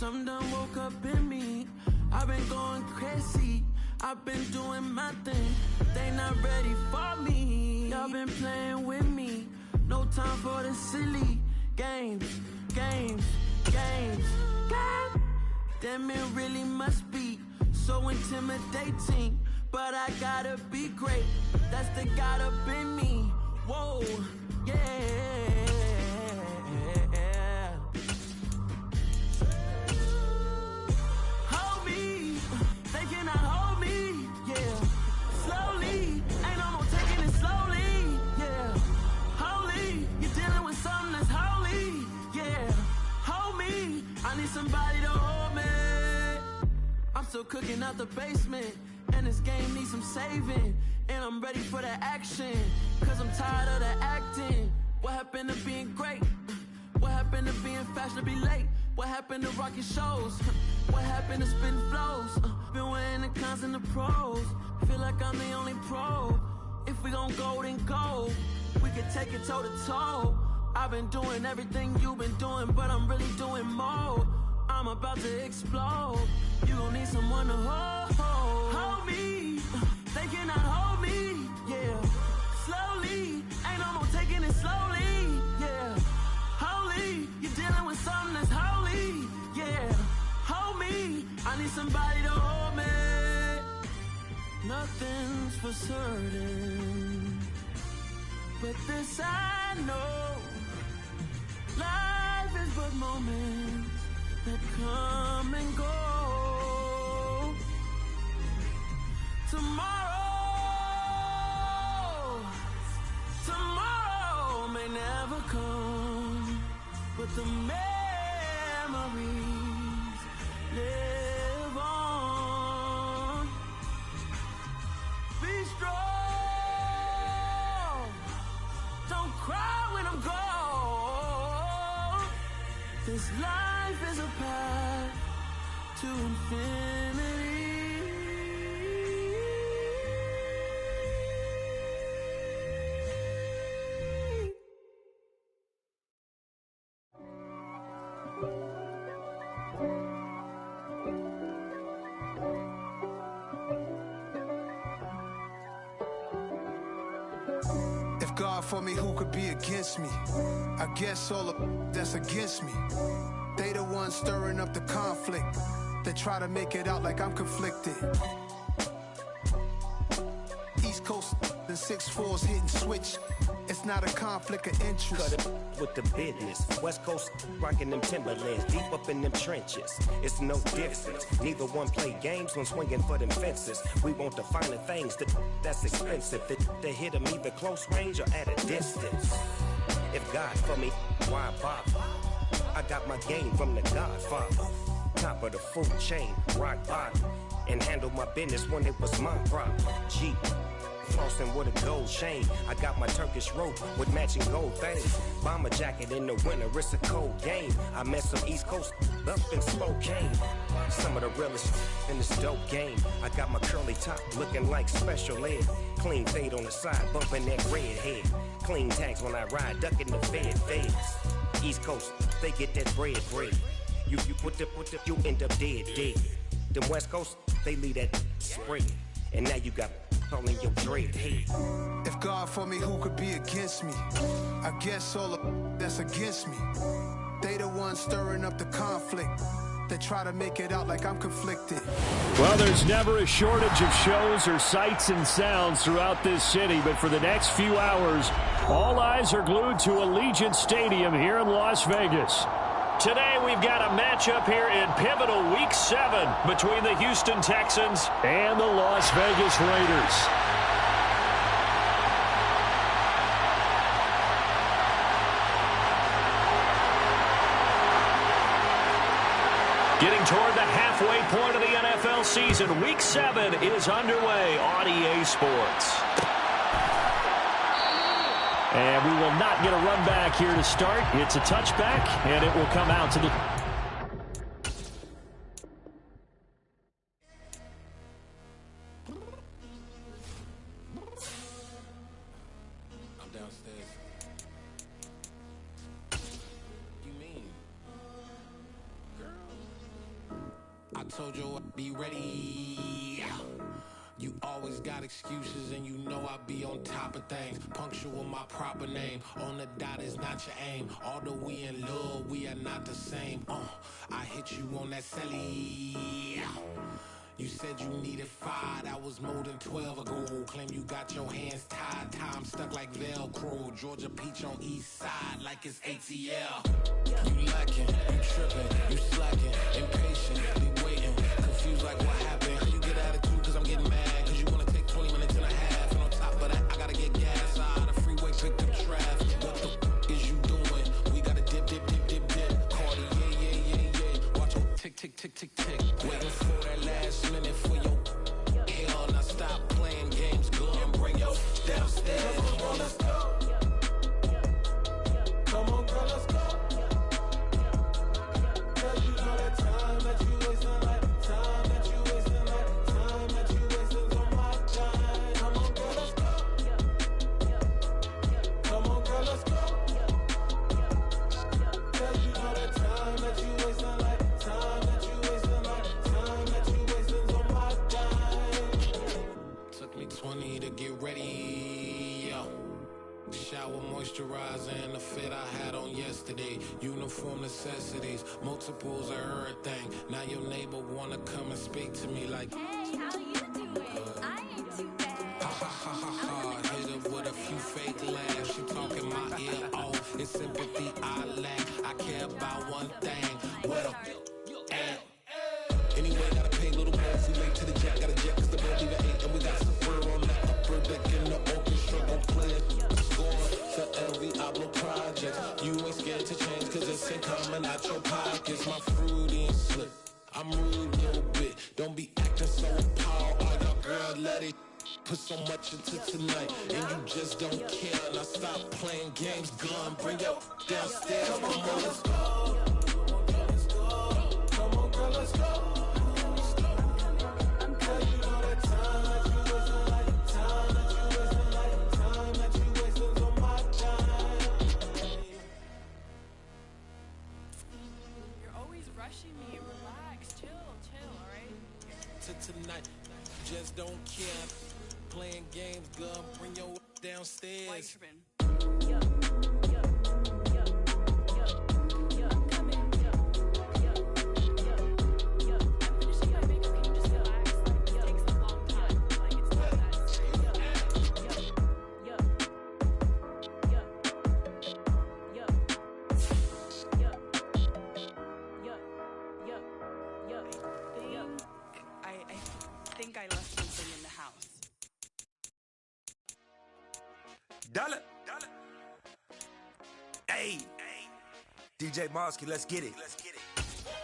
Something done woke up in me. I've been going crazy. I've been doing my thing. They not ready for me. Y'all been playing with me. No time for the silly games. Damn, it really must be so intimidating. But I gotta be great. That's the God up in me. Whoa, yeah. Hold me, they cannot hold me, yeah. Slowly, ain't no more taking it slowly, yeah. Holy, you're dealing with something that's holy, yeah. Hold me, I need somebody to hold me. I'm still cooking out the basement, and this game needs some saving. And I'm ready for the action, cause I'm tired of the acting. What happened to being great? What happened to being fashionably late? What happened to rocking shows? What happened to spitting flows? Been weighing the cons and the pros. Feel like I'm the only pro. If we gon' go, then go. We can take it toe to toe. I've been doing everything you've been doing, but I'm really doing more. I'm about to explode. You gon' need someone to hold me. They cannot hold me, yeah. Slowly, ain't no more taking it slowly, yeah. Holy, you're dealing with something that's holy, yeah. Hold me, I need somebody to hold me. Nothing's for certain, but this I know. Life is but moments that come and go. Tomorrow may never come, but the memories live on. Be strong, don't cry when I'm gone. This life is a path to infinity. If God for me, who could be against me? I guess all of that's against me. They the ones stirring up the conflict. They try to make it out like I'm conflicted. East Coast and 6'4's hitting switch. It's not a conflict of interest. Cut it with the business. West Coast rocking them Timberlands, deep up in them trenches. It's no difference. Neither one play games when swinging for them fences. We want the finer things that's expensive. They hit them either close range or at a distance. If God for me, why bother? I got my game from the Godfather. Top of the food chain, rock bottom. And handle my business when it was my problem. G. Flossing with a gold chain. I got my Turkish rope with matching gold things. Bomber jacket in the winter, it's a cold game. I met some East Coast up in Spokane. Some of the realest in this dope game. I got my curly top looking like special ed. Clean fade on the side, bumping that red head. Clean tags when I ride, ducking the feds. East Coast, they get that bread. You you end up dead. Them West Coast, they leave that spread. And now you got calling your dread head. If God for me, who could be against me? I guess all of that's against me. They the ones stirring up the conflict. They try to make it out like I'm conflicted. Well, there's never a shortage of shows or sights and sounds throughout this city, but for the next few hours, all eyes are glued to Allegiant Stadium here in Las Vegas. Today, we've got a matchup here in pivotal Week 7 between the Houston Texans and the Las Vegas Raiders. Getting toward the halfway point of the NFL season, Week 7 is underway on EA Sports. And we will not get a run back here to start. It's a touchback, and it will come out to the... I'm downstairs. You mean? Girl, told you I'd be ready. You always got excuses and you know I be on top of things. Punctual my proper name. On the dot is not your aim. Although we in love, we are not the same. I hit you on that celly. You said you needed 5, that was more than 12 ago. Claim you got your hands tied, time stuck like Velcro. Georgia Peach on east side like it's ATL. You lacking, you tripping, you slacking, impatiently waiting, confused like what happened. How you get attitude cause I'm getting mad, cause you wanna take 20 minutes and a half. And on top of that, I gotta get gas out of the freeway, picked up traffic. What the is you doing? We gotta dip, dip, dip, dip, dip. Cardi, yeah. Watch your tick, tick, tick, tick, tick. Waiting for that last minute for your hell. Now stop playing games, go and bring your downstairs. Come on, let's go. Come on, girl, let's go. Cause you know that time that you wasting, like time that you wasting, like time that you wasting on my time. Come on, girl, let's go. Come on, girl, let's go. Cause you know that time that you wasting, like time that you wasting, like time that you wasting on my time. Took me 20 to get ready. Shower, moisturizer, and the fit I had on yesterday. Uniform necessities, multiples of everything. Now your neighbor wanna come and speak to me like, hey, how you doing? I ain't too bad. Ha ha ha ha ha. Hit her with a few fake laughs. She talking my ear off. It's sympathy I lack. I care about one thing. What up? Anyway, gotta pay a little more if we late to the jet. Got a jet cause the boat leave at 8. And we got Safari on that upper deck in the orchestra. Gon' play it. Score to LV Ablo projects. You ain't scared to change cause it's ain't coming out your pockets. My fruity and slip. I'm rude a little bit. Don't be acting so appalled. Oh, your girl, let it put so much into tonight. And you just don't care. Now stop playing games. Gun, bring your downstairs. Come on, girl, let's go. Come on, girl, let's go. Tonight, just don't care. Playing games, gun, bring your downstairs. I left something in the house. Dollar. Hey. DJ Mosky, let's get it.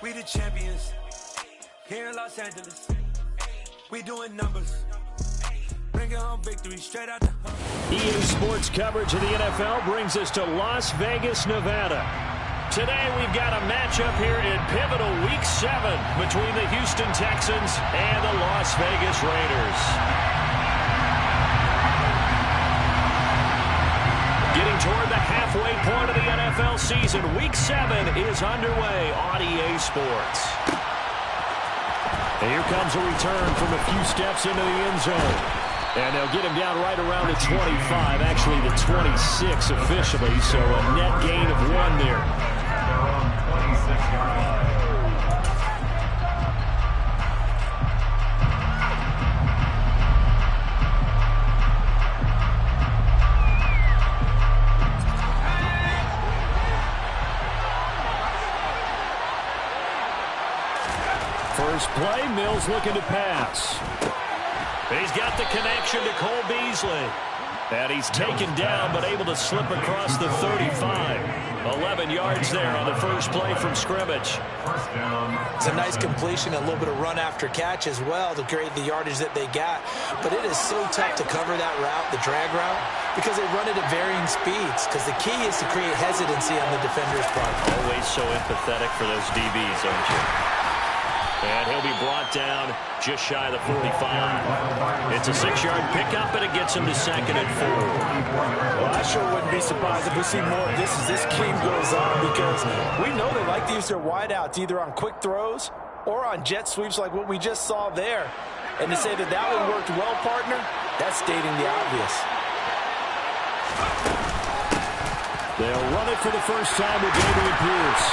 We the champions here in Los Angeles. We doing numbers. Bringing home victory straight out the EA Sports coverage of the NFL brings us to Las Vegas, Nevada. Today we've got a matchup here in pivotal Week 7 between the Houston Texans and the Las Vegas Raiders. Getting toward the halfway point of the NFL season, Week 7 is underway on EA Sports. And here comes a return from a few steps into the end zone. And they'll get him down right around the 25, actually the 26 officially, so a net gain of 1 there. First play, Mills looking to pass. He's got the connection to Cole Beasley. And he's taken down, but able to slip across the 35. 11 yards there on the first play from scrimmage. It's a nice completion, a little bit of run after catch as well to create the yardage that they got. But it is so tough to cover that route, the drag route, because they run it at varying speeds. Because the key is to create hesitancy on the defender's part. Always so empathetic for those DBs, aren't you? And he'll be brought down just shy of the 45. It's a 6-yard pickup, and it gets him to 2nd and 4. Well, I sure wouldn't be surprised if we see more of this as this game goes on, because we know they like to use their wideouts either on quick throws or on jet sweeps like what we just saw there. And to say that that one worked well, partner, that's stating the obvious. They'll run it for the first time with Dameon Pierce.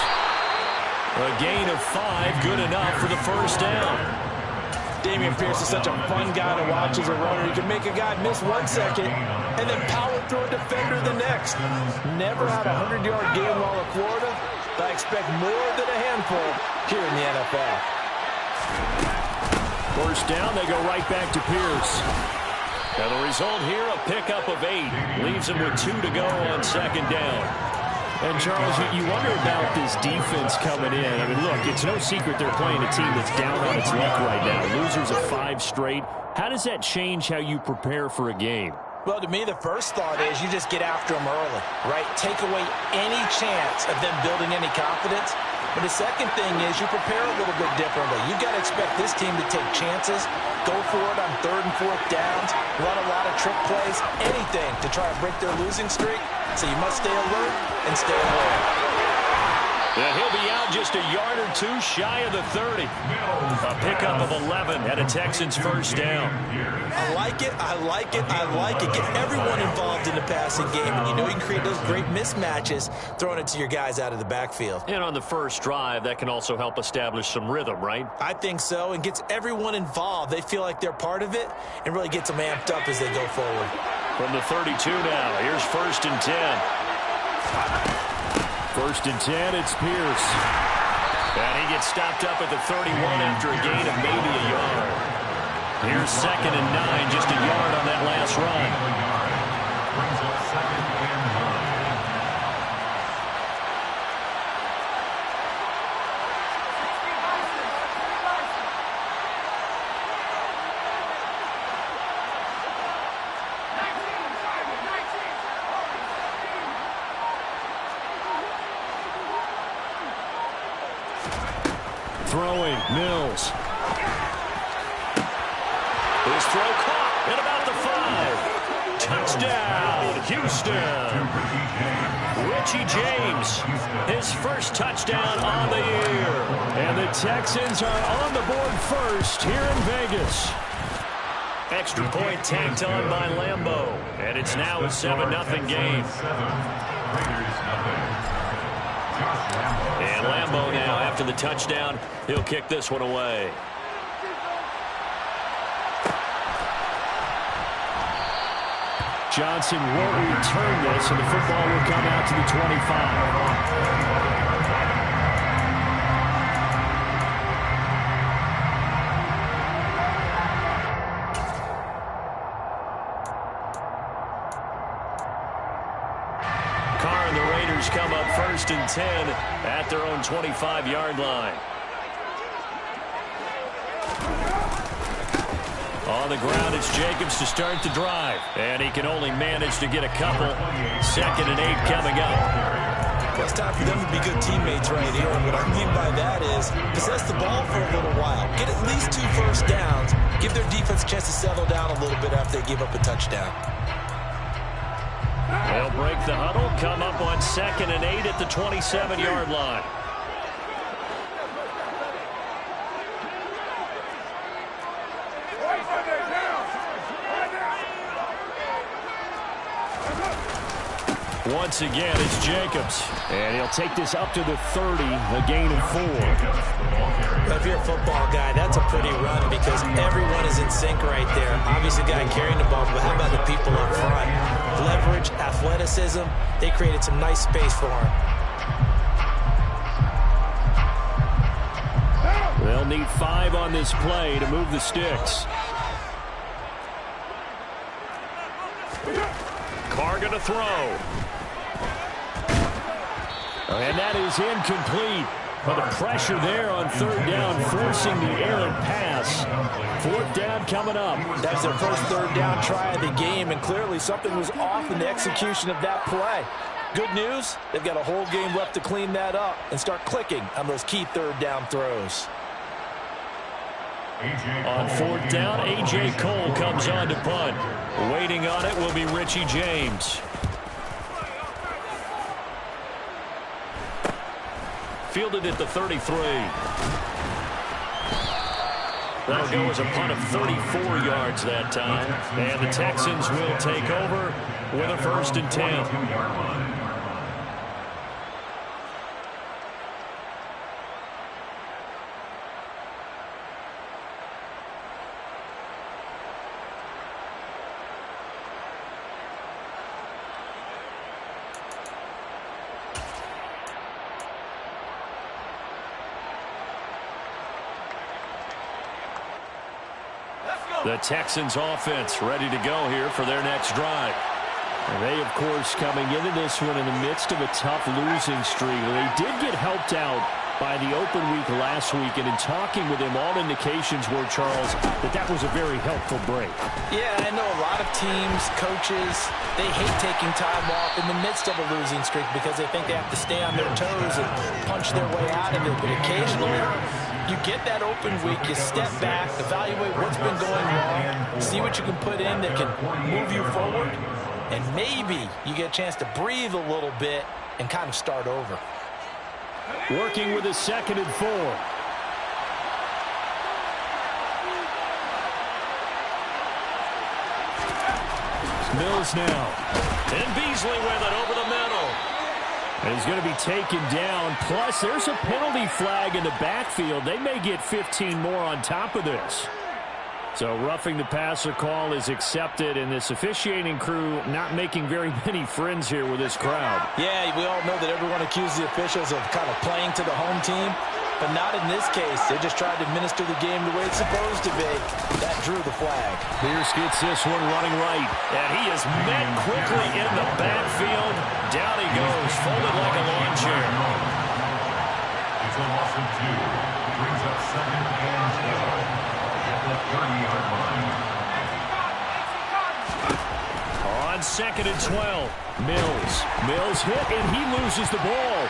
A gain of 5, good enough for the first down. Dameon Pierce is such a fun guy to watch as a runner. He can make a guy miss 1 second and then power through a defender the next. Never had a 100-yard game while at Florida, but I expect more than a handful here in the NFL. First down, they go right back to Pierce. And the result here, a pickup of 8. Leaves him with 2 to go on second down. And, Charles, you wonder about this defense coming in. I mean, look, it's no secret they're playing a team that's down on its luck right now. Losers of 5 straight. How does that change how you prepare for a game? Well, to me, the first thought is you just get after them early, right? Take away any chance of them building any confidence. But the second thing is you prepare a little bit differently. You've got to expect this team to take chances, go for it on 3rd and 4th downs, run a lot of trick plays, anything to try to break their losing streak. So you must stay alert and stay aware. Yeah, he'll be out just a yard or 2 shy of the 30. A pickup of 11 and a Texans first down. I like it, I like it, I like it. Get everyone involved in the passing game, and you know you can create those great mismatches throwing it to your guys out of the backfield. And on the first drive, that can also help establish some rhythm, right? I think so, and gets everyone involved. They feel like they're part of it and really gets them amped up as they go forward. From the 32 now, here's 1st and 10. 1st and 10, it's Pierce. And he gets stopped up at the 31 after a gain of maybe a yard. Here's 2nd and 9, just a yard on that last run. Throwing, Mills. His throw caught at about the 5. Touchdown, Houston. Richie James, his first touchdown on the year. And the Texans are on the board first here in Vegas. Extra point tacked on by Lambeau. And it's now a 7-0 game. And Lambeau now, after the touchdown, he'll kick this one away. Johnson won't return this, and the football will come out to the 25. Come up 1st and 10 at their own 25-yard line. On the ground, it's Jacobs to start the drive. And he can only manage to get a couple. 2nd and 8 coming up. Well, it's time for them to be good teammates right here. And what I mean by that is possess the ball for a little while. Get at least 2 first downs. Give their defense a chance to settle down a little bit after they give up a touchdown. They'll break the huddle, come up on 2nd and 8 at the 27-yard line. Once again, it's Jacobs. And he'll take this up to the 30, a gain of 4. If you're a football guy, that's a pretty run because everyone is in sync right there. Obviously, the guy carrying the ball, but how about the people up front? Leverage, athleticism, they created some nice space for him. They'll need 5 on this play to move the sticks. Carr going to throw. And that is incomplete. But the pressure there on 3rd down, forcing the errant pass. 4th down coming up. That's their first 3rd down try of the game, and clearly something was off in the execution of that play. Good news, they've got a whole game left to clean that up and start clicking on those key 3rd down throws. On 4th down, A.J. Cole comes on to punt. Waiting on it will be Richie James. Fielded at the 33. That'll go as a punt of 34 yards that time. And the Texans will take over with a 1st and 10. The Texans offense ready to go here for their next drive. And they, of course, coming into this one in the midst of a tough losing streak. They did get helped out by the open week last week, and in talking with him, all indications were, Charles, that was a very helpful break. Yeah, I know a lot of teams, coaches, they hate taking time off in the midst of a losing streak because they think they have to stay on their toes and punch their way out of it. But occasionally, you get that open week, you step back, evaluate what's been going wrong, see what you can put in that can move you forward, and maybe you get a chance to breathe a little bit and kind of start over. Working with a 2nd and 4. Mills now. And Beasley with it over the middle. And he's going to be taken down. Plus, there's a penalty flag in the backfield. They may get 15 more on top of this. So roughing the passer call is accepted, and this officiating crew not making very many friends here with this crowd. Yeah, we all know that everyone accuses the officials of kind of playing to the home team, but not in this case. They just tried to administer the game the way it's supposed to be. That drew the flag. Pierce gets this one running right, and he is met quickly in the backfield. Down he goes, folded like a lawn chair. It's a loss of 2. Brings up 2nd and 10. The 30-yard line. On 2nd and 12, Mills hit, and he loses the ball.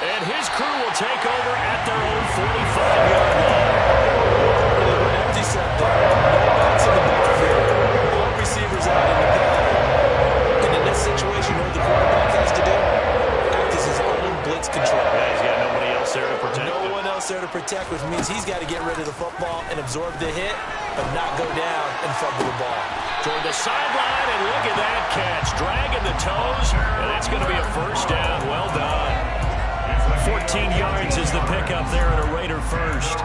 And his crew will take over at their own 45-yard line. Empty set there. Bounce in the backfield. All receivers out in the back. And in this situation, what the quarterback has to do? Act as his own blitz control. Yeah, he's got nobody else there to protect. No one else there to protect, which means he's got to get rid of the football and absorb the hit, but not go down and fumble the ball. Toward the sideline, and look at that catch. Dragging the toes, and it's going to be a 1st down. Well done. 14 yards is the pickup there at a Raider 1st.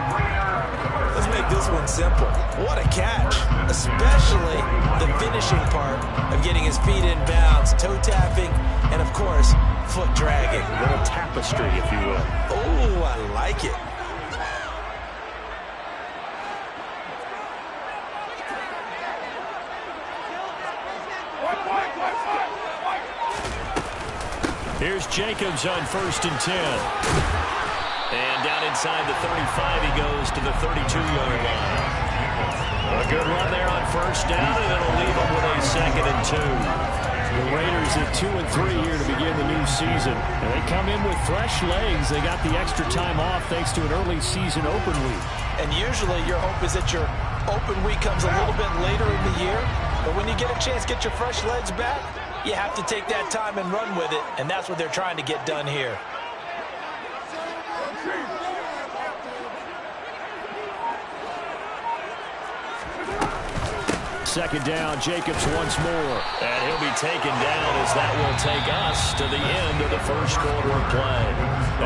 Let's make this one simple. What a catch, especially the finishing part of getting his feet in bounds, toe tapping, and of course, foot dragging. A little tapestry, if you will. Oh, I like it. Here's Jacobs on 1st and 10. And down inside the 35, he goes to the 32-yard line. A good run there on 1st down, and it'll leave him with a 2nd and 2. The Raiders at 2 and 3 here to begin the new season. And they come in with fresh legs. They got the extra time off thanks to an early season open week. And usually your hope is that your open week comes a little bit later in the year. But when you get a chance to get your fresh legs back, you have to take that time and run with it. And that's what they're trying to get done here. Second down, Jacobs once more. And he'll be taken down as that will take us to the end of the 1st quarter of play.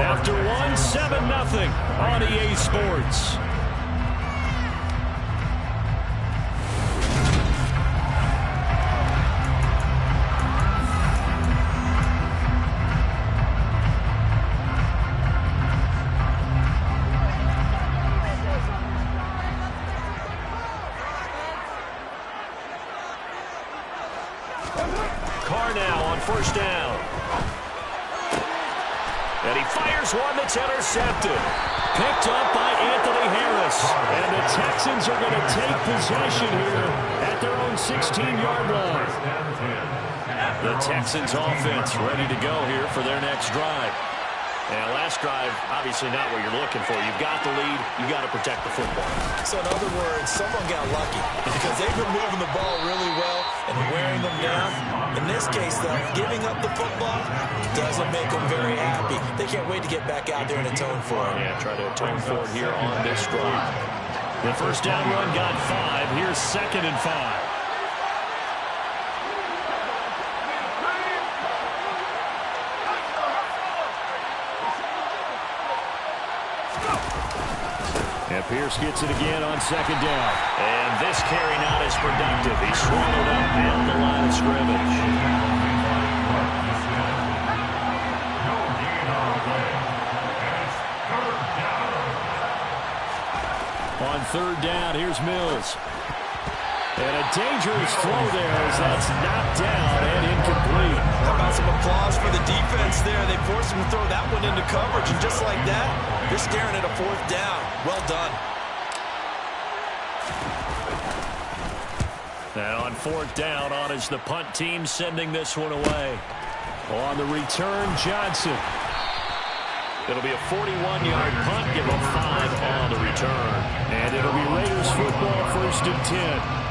After 7-0 on EA Sports. Carr now on 1st down. And he fires one that's intercepted. Picked up by Anthony Harris. And the Texans are going to take possession here at their own 16-yard line. The Texans offense ready to go here for their next drive. And last drive, obviously not what you're looking for. You've got the lead. You've got to protect the football. So in other words, someone got lucky because they've been moving the ball really well and wearing them down. In this case, though, giving up the football doesn't make them very happy. They can't wait to get back out there and atone for it. Yeah, try to atone for it here on this drive. The first down run got 5. Here's 2nd and 5. And Pierce gets it again on 2nd down. And this carry not as productive. He's swallowed up beyond the line of scrimmage. On 3rd down, here's Mills. And a dangerous throw there as that's knocked down and incomplete. How about some applause for the defense there? They forced him to throw that one into coverage, and just like that, they're staring at a 4th down. Well done. And on 4th down, on is the punt team sending this one away. On the return, Johnson. It'll be a 41-yard punt, give them 5 on the return. And it'll be Raiders football, 1st and 10.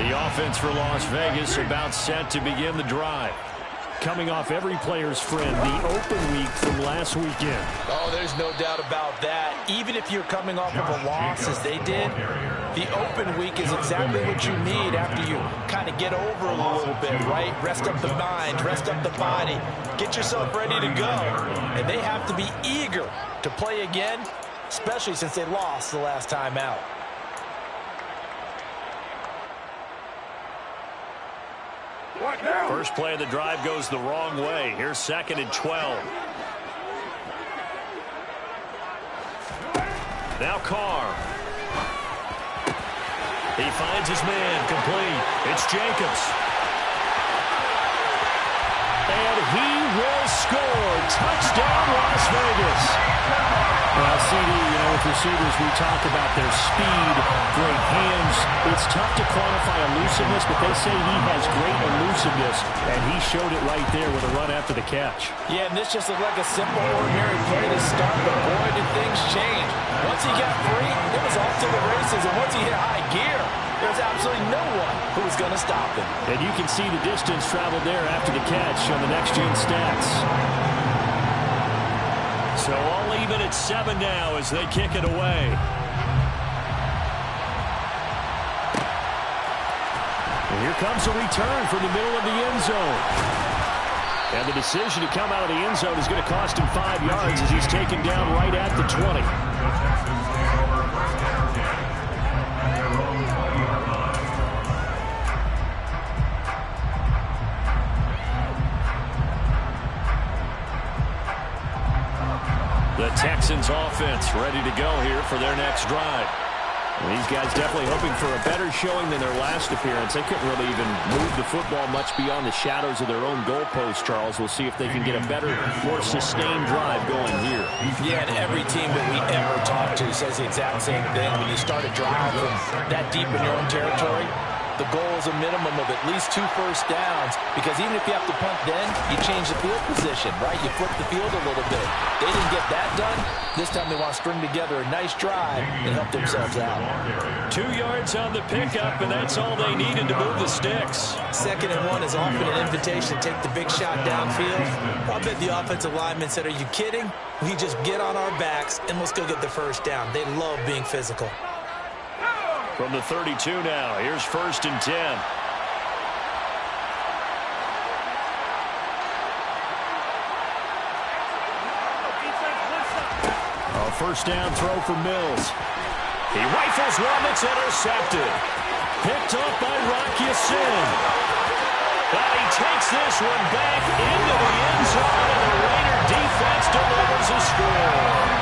The offense for Las Vegas about set to begin the drive. Coming off every player's friend, the open week from last weekend. Oh, there's no doubt about that. Even if you're coming off of a loss as they did, the open week is exactly what you need after you kind of get over a little bit, right? Rest up the mind, rest up the body, get yourself ready to go. And they have to be eager to play again, especially since they lost the last time out. First play of the drive goes the wrong way. Here's 2nd and 12. Now Carr. He finds his man, complete. It's Jacobs. And he will score. Touchdown, Las Vegas. Well, CD, with receivers, we talk about their speed, great hands. It's tough to quantify elusiveness, but they say he has great elusiveness, and he showed it right there with a run after the catch. Yeah, and this just looked like a simple, ordinary play to start, but boy, did things change. Once he got free, it was off to the races, and once he hit high gear, there's absolutely no one who was going to stop him. And you can see the distance traveled there after the catch on the next-gen stats. So all even at 7 now as they kick it away. And here comes a return from the middle of the end zone. And the decision to come out of the end zone is going to cost him 5 yards as he's taken down right at the 20. The Texans offense ready to go here for their next drive. Well, these guys definitely hoping for a better showing than their last appearance. They couldn't really even move the football much beyond the shadows of their own goalpost, Charles. We'll see if they can get a better, more sustained drive going here. Yeah, and every team that we ever talk to says the exact same thing. When you start a drive from that deep in your own territory, the goal is a minimum of at least 2 first downs, because even if you have to punt then, you change the field position, right? You flip the field a little bit. They didn't get that done. This time they want to string together a nice drive and help themselves out. 2 yards on the pickup, and that's all they needed to move the sticks. 2nd and 1 is often an invitation to take the big shot downfield. I bet the offensive linemen said, are you kidding? We just get on our backs and let's go get the first down. They love being physical. From the 32 now, here's 1st and 10. A first down throw for Mills. He rifles one that's intercepted. Picked up by Rocky Sin. And he takes this one back into the end zone, and the Raider defense delivers a score.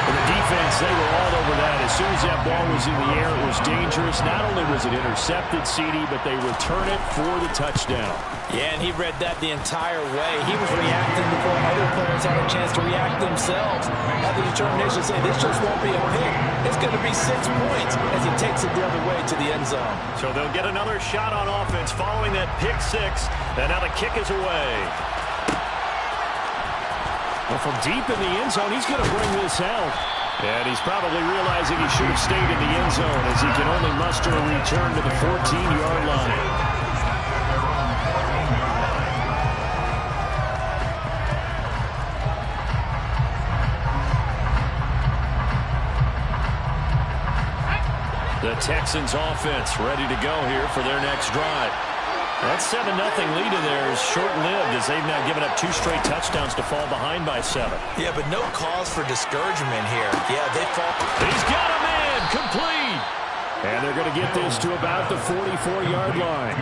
And the defense, they were all over that. As soon as that ball was in the air, it was dangerous. Not only was it intercepted, CD, but they return it for the touchdown. Yeah, and he read that the entire way. He was reacting before other players had a chance to react themselves. Had the determination to say, this just won't be a pick. It's going to be 6 points as he takes it the other way to the end zone. So they'll get another shot on offense following that pick 6. And now the kick is away. Well, from deep in the end zone, he's going to bring this out. And he's probably realizing he should have stayed in the end zone as he can only muster a return to the 14-yard line. Texans offense ready to go here for their next drive. That 7-0 lead of theirs short-lived as they've now given up 2 straight touchdowns to fall behind by 7. Yeah, but no cause for discouragement here. Yeah, they fall. He's got a man complete. And they're going to get this to about the 44-yard line.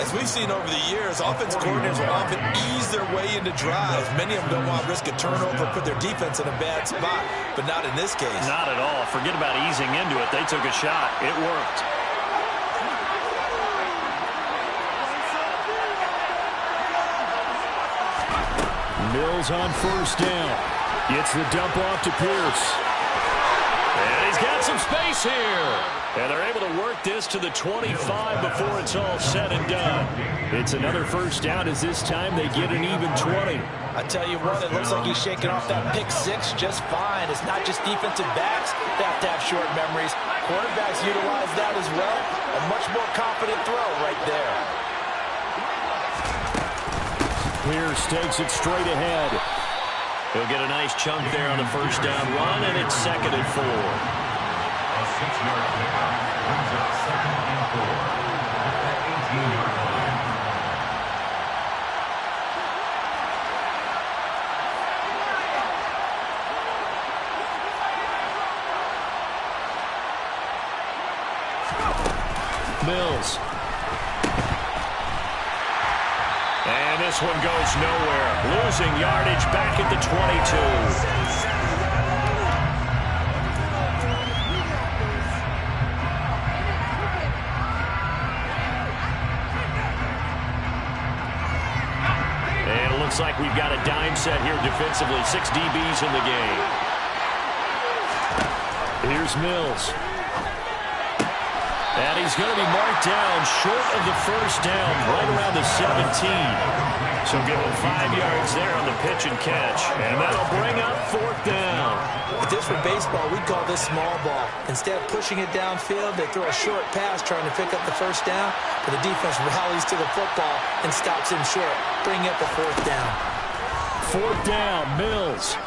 As we've seen over the years, offense coordinators will often ease their way into drives. Many of them don't want to risk a turnover, put their defense in a bad spot, but not in this case. Not at all. Forget about easing into it. They took a shot. It worked. Mills on first down. Gets the dump off to Pierce. And he's got some space here. And they're able to work this to the 25 before it's all said and done. It's another first down as this time they get an even 20. I tell you what, it looks like he's shaking off that pick 6 just fine. It's not just defensive backs that have to have short memories. Quarterbacks utilize that as well. A much more confident throw right there. Pierce takes it straight ahead. He'll get a nice chunk there on the first down run, and it's 2nd and 4. A 6-yard pickup brings up 2nd and 4 at the 18-yard line. Mills. And this one goes nowhere. Losing yardage back at the 22. And it looks like we've got a dime set here defensively. 6 DBs in the game. Here's Mills. And he's going to be marked down short of the first down, right around the 17. So give him 5 yards there on the pitch and catch. And that'll bring up 4th down. If this were baseball, we'd call this small ball. Instead of pushing it downfield, they throw a short pass trying to pick up the first down, but the defense rallies to the football and stops him short, bringing up a 4th down. 4th down, Mills.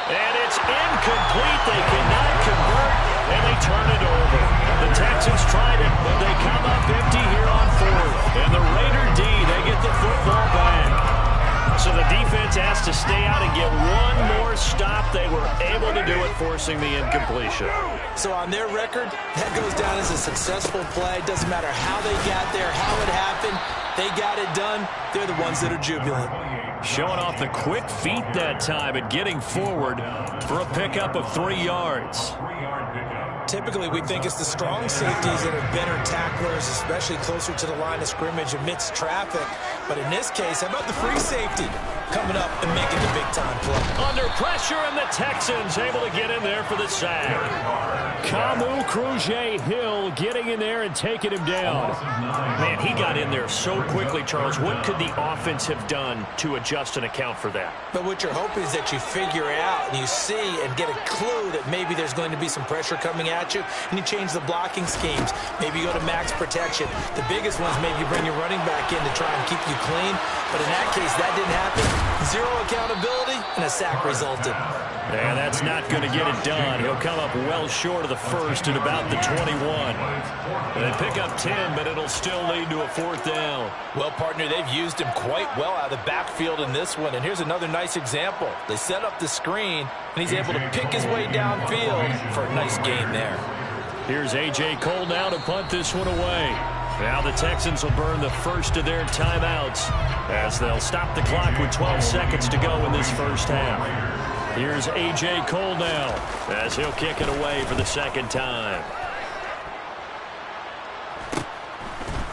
And it's incomplete. They cannot convert, and they turn it over. The Texans tried it, but they come up empty here on 4th. And the Raider D, they get the football back. So the defense has to stay out and get one more stop. They were able to do it, forcing the incompletion. So on their record, that goes down as a successful play. Doesn't matter how they got there, how it happened. They got it done. They're the ones that are jubilant. Showing off the quick feet that time and getting forward for a pickup of 3 yards. Typically, we think it's the strong safeties that are better tacklers, especially closer to the line of scrimmage amidst traffic. But in this case, how about the free safety coming up and making the big-time play? Under pressure, and the Texans able to get in there for the sack. Camu Cruz-Hill getting in there and taking him down. Man, he got in there so quickly, Charles. What could the offense have done to adjust and account for that? But what you're hoping is that you figure out and you see and get a clue that maybe there's going to be some pressure coming at you, and you change the blocking schemes. Maybe you go to max protection. The biggest ones, maybe you bring your running back in to try and keep you clean. But in that case, that didn't happen. 0 accountability, and a sack resulted. And that's not going to get it done. He'll come up well short of the first at about the 21. And they pick up 10, but it'll still lead to a 4th down. Well, partner, they've used him quite well out of the backfield in this one. And here's another nice example. They set up the screen, and he's able to pick his way downfield for a nice gain there. Here's A.J. Cole now to punt this one away. Now the Texans will burn the first of their timeouts as they'll stop the clock with 12 seconds to go in this first half. Here's A.J. Cole now as he'll kick it away for the 2nd time.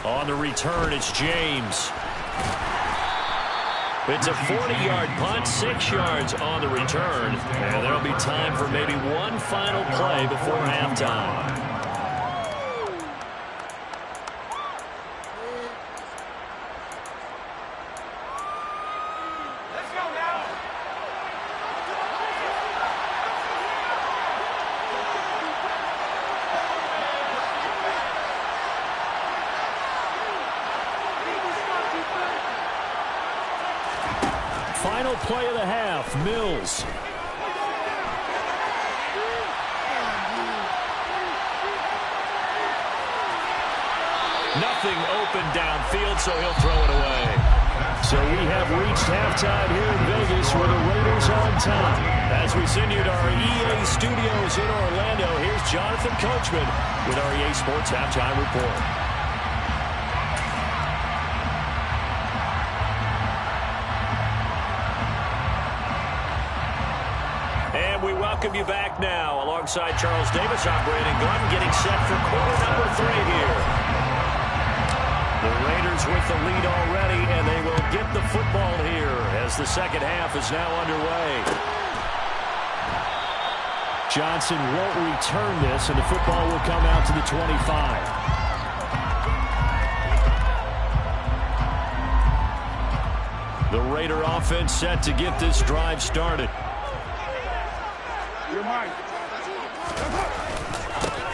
On the return, it's James. It's a 40-yard punt, 6 yards on the return, and there'll be time for maybe one final play before halftime. Final play of the half, Mills. Nothing open downfield, so he'll throw it away. So we have reached halftime here in Vegas where the Raiders are on top. As we send you to our EA studios in Orlando, here's Jonathan Coachman with our EA Sports Halftime Report. And we welcome you back now. Alongside Charles Davis, I'm Brandon Glenn, getting set for quarter number 3 here. The Raiders with the lead already, and they will get the football here as the second half is now underway. Johnson won't return this, and the football will come out to the 25. The Raider offense set to get this drive started.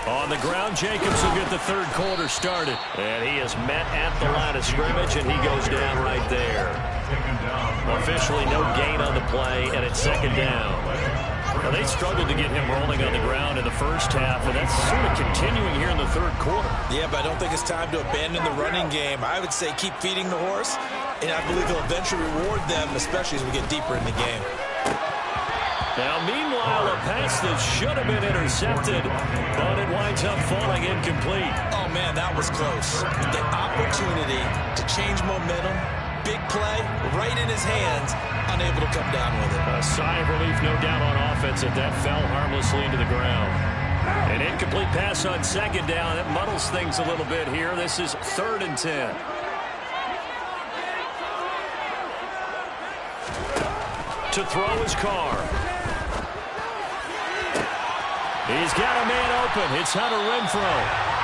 On the ground, Jacobs will get the third quarter started. And he is met at the line of scrimmage, and he goes down right there. Officially no gain on the play, and it's second down. Now, they struggled to get him rolling on the ground in the first half, and that's sort of continuing here in the third quarter. Yeah, but I don't think it's time to abandon the running game. I would say keep feeding the horse, and I believe he'll eventually reward them, especially as we get deeper in the game. Now, meanwhile, a pass that should have been intercepted, but it winds up falling incomplete. Oh, man, that was close. The opportunity to change momentum, big play, right in his hands, unable to come down with it. A sigh of relief, no doubt, on offense that fell harmlessly into the ground. An incomplete pass on second down. That muddles things a little bit here. This is 3rd and 10. To throw his car. He's got a man open. It's Hunter Renfrow.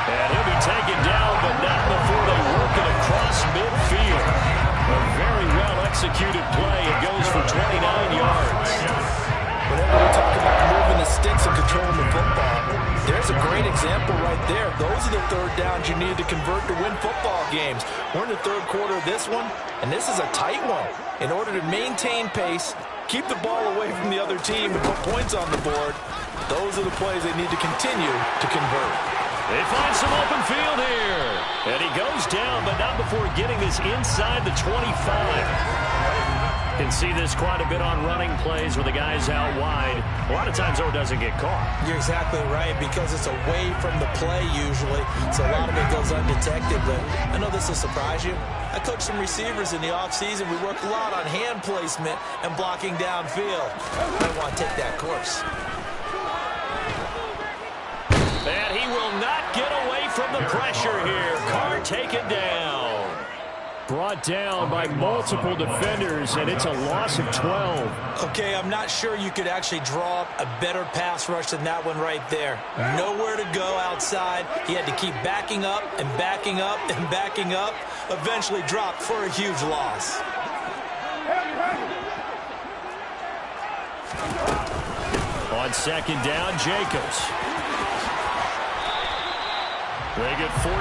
And he'll be taken down, but not before they work it across midfield. A very well-executed play. It goes for 29 yards. Whenever we talk about moving the sticks and controlling the football, there's a great example right there. Those are the third downs you need to convert to win football games. We're in the third quarter of this one, and this is a tight one. In order to maintain pace, keep the ball away from the other team and put points on the board, those are the plays they need to continue to convert. They find some open field here. And he goes down, but not before getting this inside the 25. Can see this quite a bit on running plays with the guys out wide. A lot of times, though, it doesn't get caught. You're exactly right, because it's away from the play usually, so a lot of it goes undetected. But I know this will surprise you. I coach some receivers in the offseason. We work a lot on hand placement and blocking downfield. I want to take that course. And he will not get away from the pressure here. Carr taken down. Brought down by multiple defenders, and it's a loss of 12. Okay, I'm not sure you could actually draw up a better pass rush than that one right there. Nowhere to go outside. He had to keep backing up and backing up and backing up. Eventually dropped for a huge loss. On second down, Jacobs. They get 14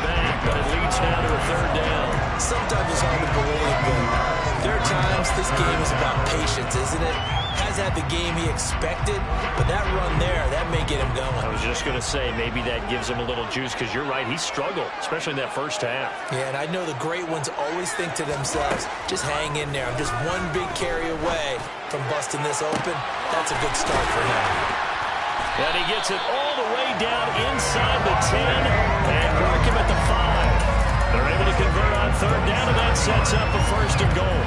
back, but it leads now to a third down. Sometimes it's hard to believe, but there are times this game is about patience, isn't it? Has had the game he expected, but that run there, that may get him going. I was just going to say, maybe that gives him a little juice, because you're right, he struggled, especially in that first half. Yeah, and I know the great ones always think to themselves, just hang in there. I'm just one big carry away from busting this open. That's a good start for him. And he gets it all the way down inside the 10 and mark him at the 5. They're able to convert on third down, and that sets up a 1st and goal.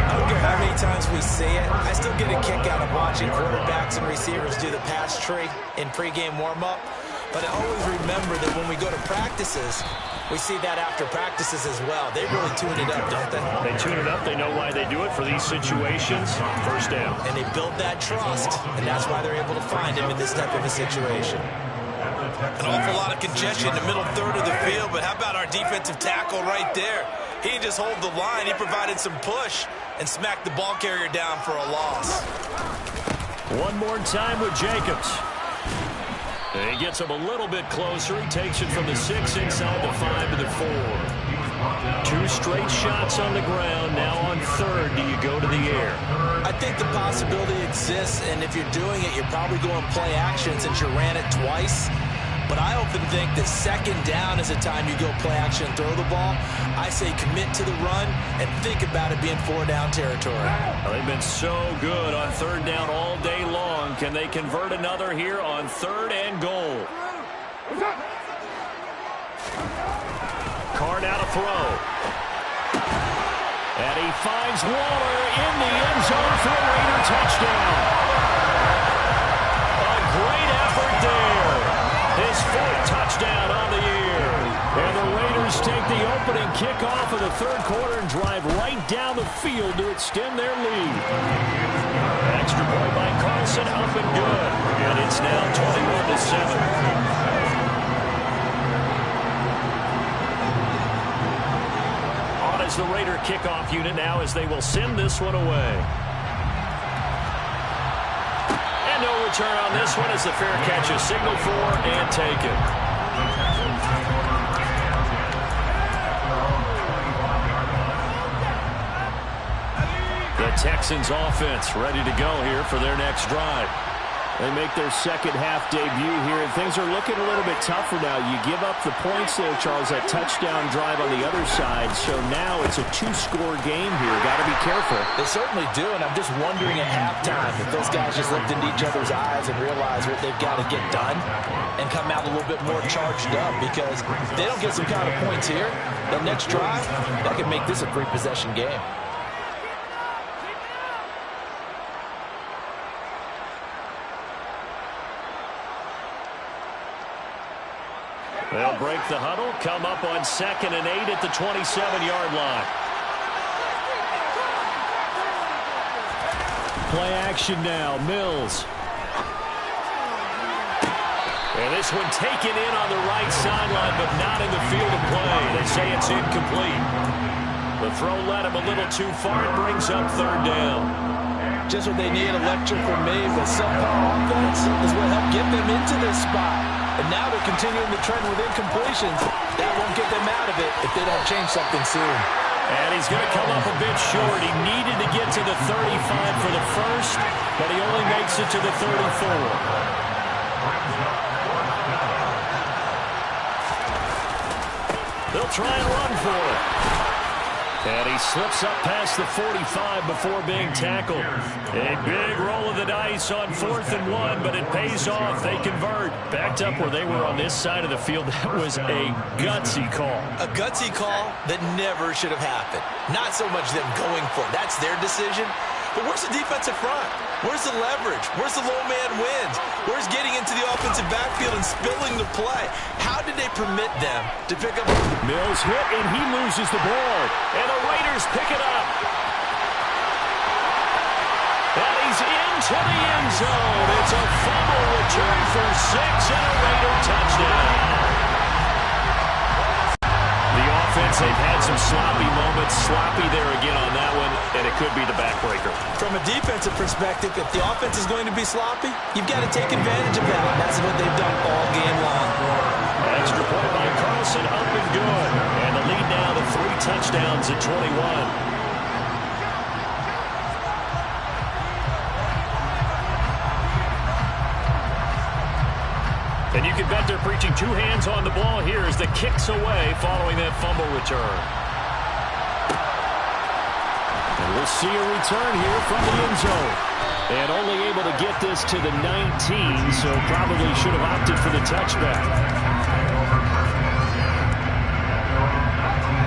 I don't care how many times we see it. I still get a kick out of watching quarterbacks and receivers do the pass tree in pregame warm-up. But I always remember that when we go to practices, we see that after practices as well. They really tune it up, don't they? They tune it up. They know why they do it for these situations. First down. And they build that trust, and that's why they're able to find him in this type of a situation. An awful lot of congestion in the middle third of the field, but how about our defensive tackle right there? He didn't just hold the line. He provided some push and smacked the ball carrier down for a loss. One more time with Jacobs. And he gets him a little bit closer. He takes it from the 6 inside the 5 to the 4. 2 straight shots on the ground. Now on third, do you go to the air? I think the possibility exists, and if you're doing it, you're probably going play action since you ran it twice. But I often think that second down is a time you go play action and throw the ball. I say commit to the run and think about it being 4-down territory. Well, they've been so good on third down all day long. Can they convert another here on 3rd and goal? Carr now to throw. And he finds Waller in the end zone for a Raider touchdown. A great effort there. His 4th touchdown on the year. And the Raiders take the opening kickoff of the 3rd quarter and drive right down the field to extend their lead. Extra point by Carlson, up and good. And it's now 21-7. As the Raider kickoff unit now as they will send this one away. And no return on this one as the fair catch is signaled for and taken. The Texans offense ready to go here for their next drive. They make their second half debut here, and things are looking a little bit tougher now. You give up the points there, Charles, that touchdown drive on the other side. So now it's a 2-score game here. Got to be careful. They certainly do, and I'm just wondering at halftime if those guys just looked into each other's eyes and realized what they've got to get done and come out a little bit more charged up, because if they don't get some kind of points here, the next drive, that could make this a 3-possession game. They'll break the huddle, come up on 2nd and 8 at the 27-yard line. Play action now, Mills. And this one taken in on the right sideline, but not in the field of play. They say it's incomplete. The throw led him a little too far. It brings up 3rd down. Just what they need, electric from me, but subpar offense is what helped get them into this spot. And now they're continuing the trend with incompletions. That won't get them out of it if they don't change something soon. And he's going to come up a bit short. He needed to get to the 35 for the first, but he only makes it to the 34. They'll try and run for it. And he slips up past the 45 before being tackled. A big roll of the dice on 4th and 1, but it pays off. They convert. Backed up where they were on this side of the field. That was a gutsy call. A gutsy call that never should have happened. Not so much them going for it. That's their decision. But where's the defensive front? Where's the leverage? Where's the low man wins? Where's getting into the offensive backfield and spilling the play? How did they permit them to pick up? Mills hit, and he loses the ball. And the Raiders pick it up. And he's into the end zone. It's a fumble return for 6 and a Raider touchdown. The offense, they've had some sloppy moments. Sloppy there again on that one, and it could be the backbreaker. From a defensive perspective, if the offense is going to be sloppy, you've got to take advantage of that. That's what they've done all game long. Extra point by Carlson, up and good. And the lead now to 3 touchdowns at 21. And you can bet they're preaching 2 hands on the ball here as the kick's away following that fumble return. And we'll see a return here from the end zone. And only able to get this to the 19, so probably should have opted for the touchback.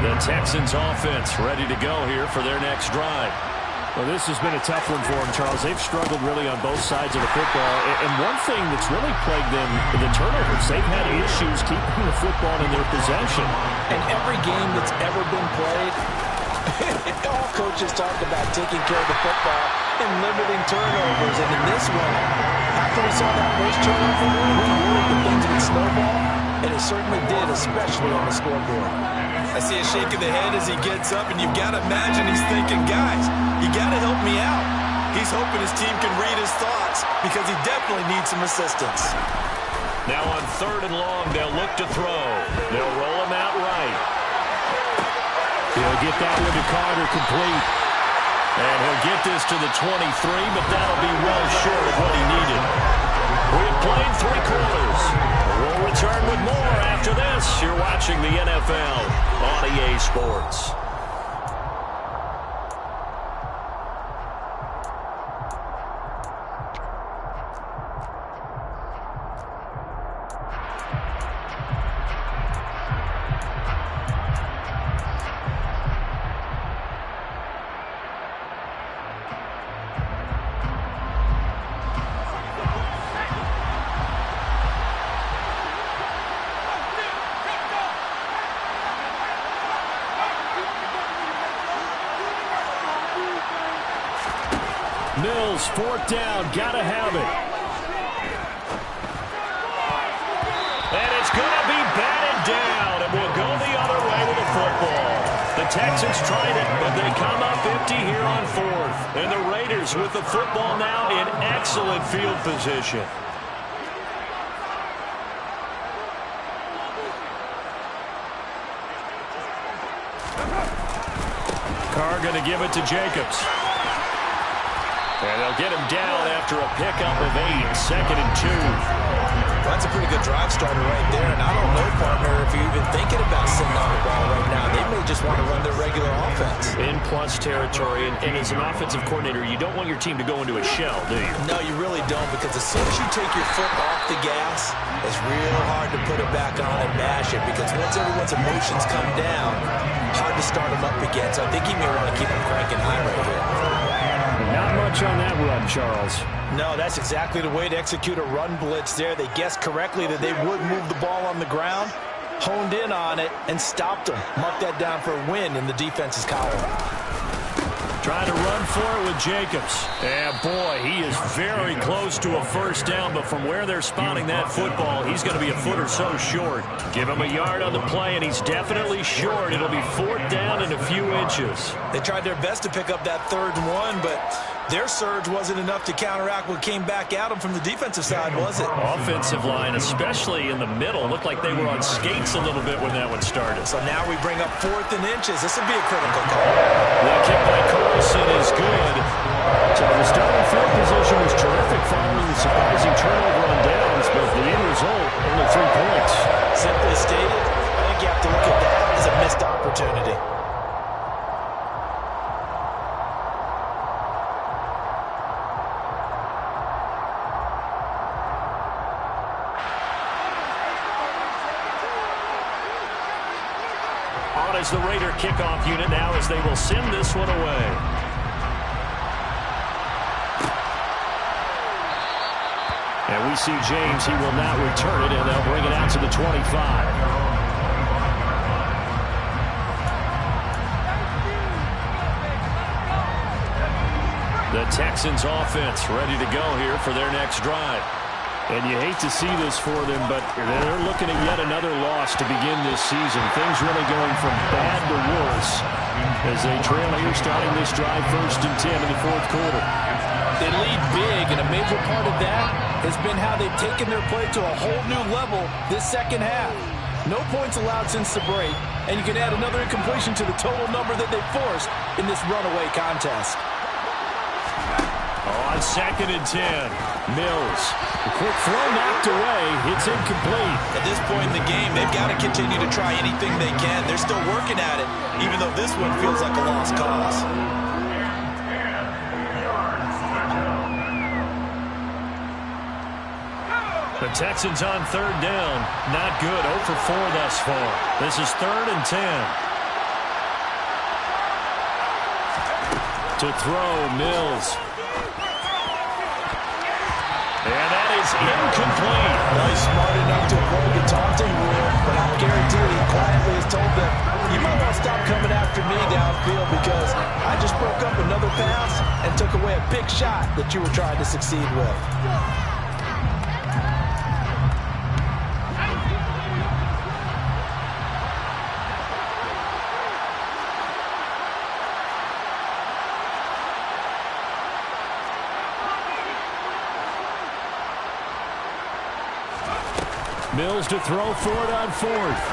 The Texans offense ready to go here for their next drive. Well, this has been a tough one for them, Charles. They've struggled really on both sides of the football. And one thing that's really plagued them, the turnovers. They've had issues keeping the football in their possession. And every game that's ever been played, all coaches talk about taking care of the football and limiting turnovers. And in this one, after we saw that first turnover, we worried that things would snowball. And it certainly did, especially on the scoreboard. I see a shake of the head as he gets up, and you've got to imagine he's thinking, guys, you got to help me out. He's hoping his team can read his thoughts because he definitely needs some assistance. Now on 3rd and long, they'll look to throw. They'll roll him out right. He'll get that one to Carter complete. And he'll get this to the 23, but that'll be well short of what he needed. We have played 3 quarters. We'll return with more after this. You're watching the NFL on EA Sports. Mills, fourth down, gotta have it. And it's going to be batted down, and we'll go the other way with the football. The Texans tried it, but they come up empty here on fourth. And the Raiders with the football now in excellent field position. Carr going to give it to Jacobs. And they'll get him down after a pickup of 8, 2nd and 2. That's a pretty good drive starter right there. And I don't know, partner, if you're even thinking about sitting on the ball right now. They may just want to run their regular offense. In plus territory. And as an offensive coordinator, you don't want your team to go into a shell, do you? No, you really don't, because as soon as you take your foot off the gas, it's real hard to put it back on and mash it, because once everyone's emotions come down, hard to start them up again. So I think he may want to keep them cranking high right here. Not much on that run, Charles. No, that's exactly the way to execute a run blitz there. They guessed correctly that they would move the ball on the ground, honed in on it, and stopped them. Mark that down for a win in the defense's column. Trying to run for it with Jacobs. And boy, he is very close to a first down, but from where they're spotting that football, he's going to be a foot or so short. Give him a yard on the play, and he's definitely short. It'll be 4th down and a few inches. They tried their best to pick up that 3rd and 1, but their surge wasn't enough to counteract what came back at them from the defensive side, was it? Offensive line, especially in the middle, looked like they were on skates a little bit when that one started. So now we bring up 4th and inches. This would be a critical call. The kick by Carlson is good. So the starting field position was terrific following the surprising turnover on downs, but the end result, only 3 points. Simply stated, I think you have to look at that as a missed opportunity. On as the Raider kickoff unit now as they will send this one away. And we see James, he will not return it, and they'll bring it out to the 25. The Texans offense ready to go here for their next drive. And you hate to see this for them, but they're looking at yet another loss to begin this season. Things really going from bad to worse as they trail here starting this drive 1st and 10 in the 4th quarter. They lead big, and a major part of that has been how they've taken their play to a whole new level this second half. No points allowed since the break, and you can add another incompletion to the total number that they forced in this runaway contest. On 2nd and 10, Mills. The quick throw knocked away. It's incomplete. At this point in the game, they've got to continue to try anything they can. They're still working at it, even though this one feels like a lost cause. The Texans on 3rd down. Not good. 0 for 4 thus far. This is 3rd and 10. To throw, Mills. And that is incomplete. Well, he's smart enough to avoid the taunting rule, but I guarantee he quietly has told them, you might want to stop coming after me downfield because I just broke up another pass and took away a big shot that you were trying to succeed with. Mills to throw for it on 4th.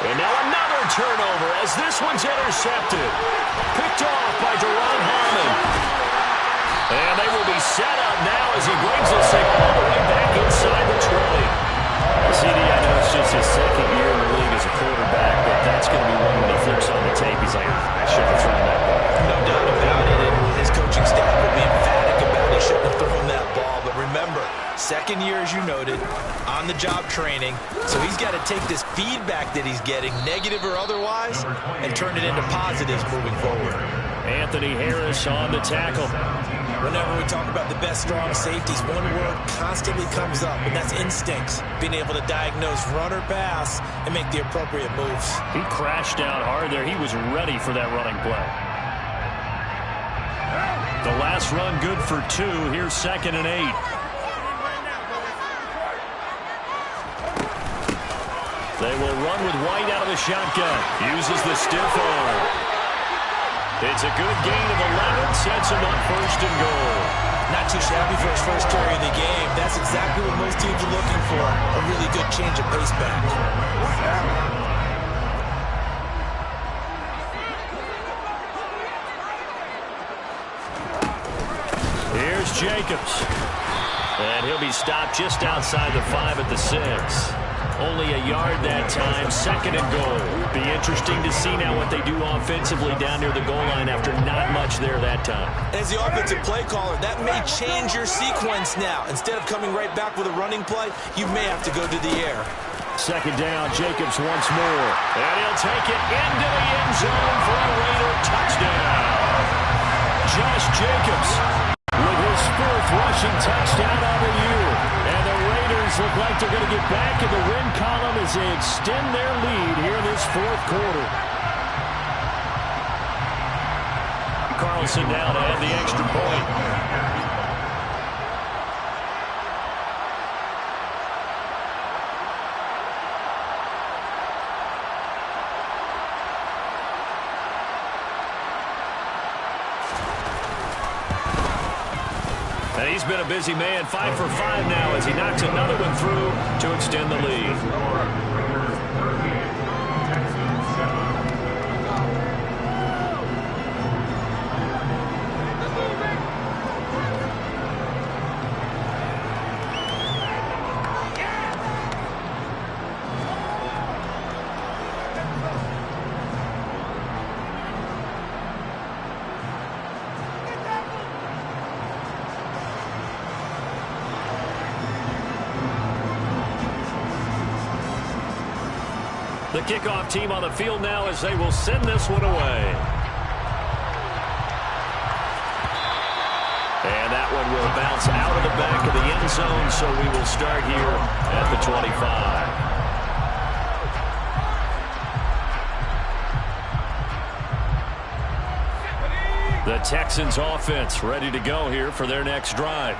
And now another turnover as this one's intercepted. Picked off by Deron Harmon. And they will be set up now as he brings this thing all the way back inside the 20. on-the-job training. So he's got to take this feedback that he's getting, negative or otherwise, and turn it into positives moving forward. Anthony Harris on the tackle. Whenever we talk about the best strong safeties, one word constantly comes up, and that's instincts. Being able to diagnose run or pass and make the appropriate moves. He crashed out hard there. He was ready for that running play. The last run good for 2. Here's 2nd and 8. They will run with White out of the shotgun. Uses the stiff arm. It's a good gain of 11. Sets him up 1st and goal. Not too shabby for his first carry of the game. That's exactly what most teams are looking for. A really good change of pace back. Here's Jacobs. And he'll be stopped just outside the 5 at the 6. Only a yard that time, 2nd and goal. Be interesting to see now what they do offensively down near the goal line after not much there that time. As the offensive play caller, that may change your sequence now. Instead of coming right back with a running play, you may have to go to the air. 2nd down, Jacobs once more. And he'll take it into the end zone for a Raider touchdown. Josh Jacobs with his 4th rushing touchdown of the year. And the Raiders look like they're going to get back in the win column as they extend their lead here in this 4th quarter. Carlson down to add the extra point. And he's been a busy man, 5 for 5 now as he knocks another one through to extend the lead. The kickoff team on the field now as they will send this one away. And that one will bounce out of the back of the end zone, so we will start here at the 25. The Texans offense ready to go here for their next drive.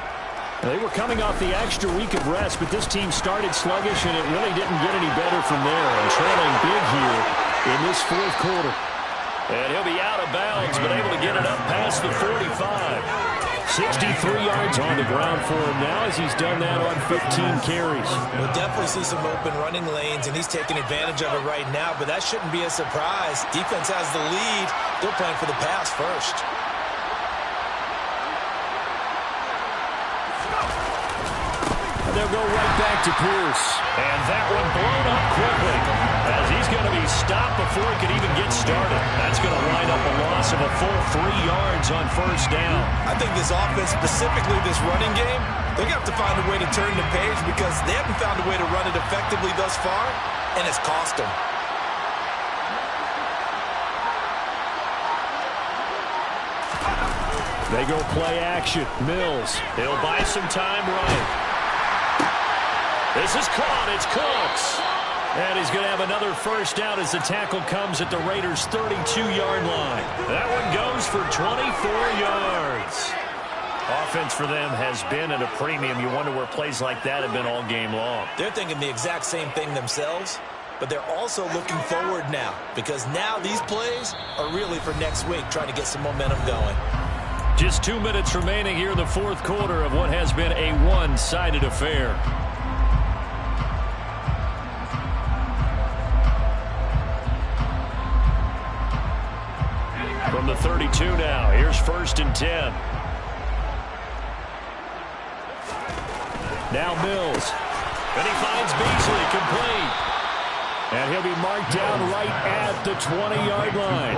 They were coming off the extra week of rest, but this team started sluggish, and it really didn't get any better from there. And trailing big here in this 4th quarter. And he'll be out of bounds, but able to get it up past the 45. 63 yards on the ground for him now as he's done that on 15 carries. We'll definitely see some open running lanes, and he's taking advantage of it right now, but that shouldn't be a surprise. Defense has the lead. They're playing for the pass first. They'll go right back to Pierce. And that one blown up quickly as he's going to be stopped before he can even get started. That's going to wind up a loss of a full 3 yards on 1st down. I think this offense, specifically this running game, they're going to have to find a way to turn the page because they haven't found a way to run it effectively thus far, and it's cost them. They go play action. Mills. He'll buy some time right. This is caught. It's Cooks. And he's going to have another 1st down as the tackle comes at the Raiders' 32-yard line. That one goes for 24 yards. Offense for them has been at a premium. You wonder where plays like that have been all game long. They're thinking the exact same thing themselves, but they're also looking forward now because now these plays are really for next week, trying to get some momentum going. Just 2 minutes remaining here in the 4th quarter of what has been a one-sided affair. From the 32 now, here's 1st and 10. Now Mills. And he finds Beasley complete. And he'll be marked down right at the 20-yard line.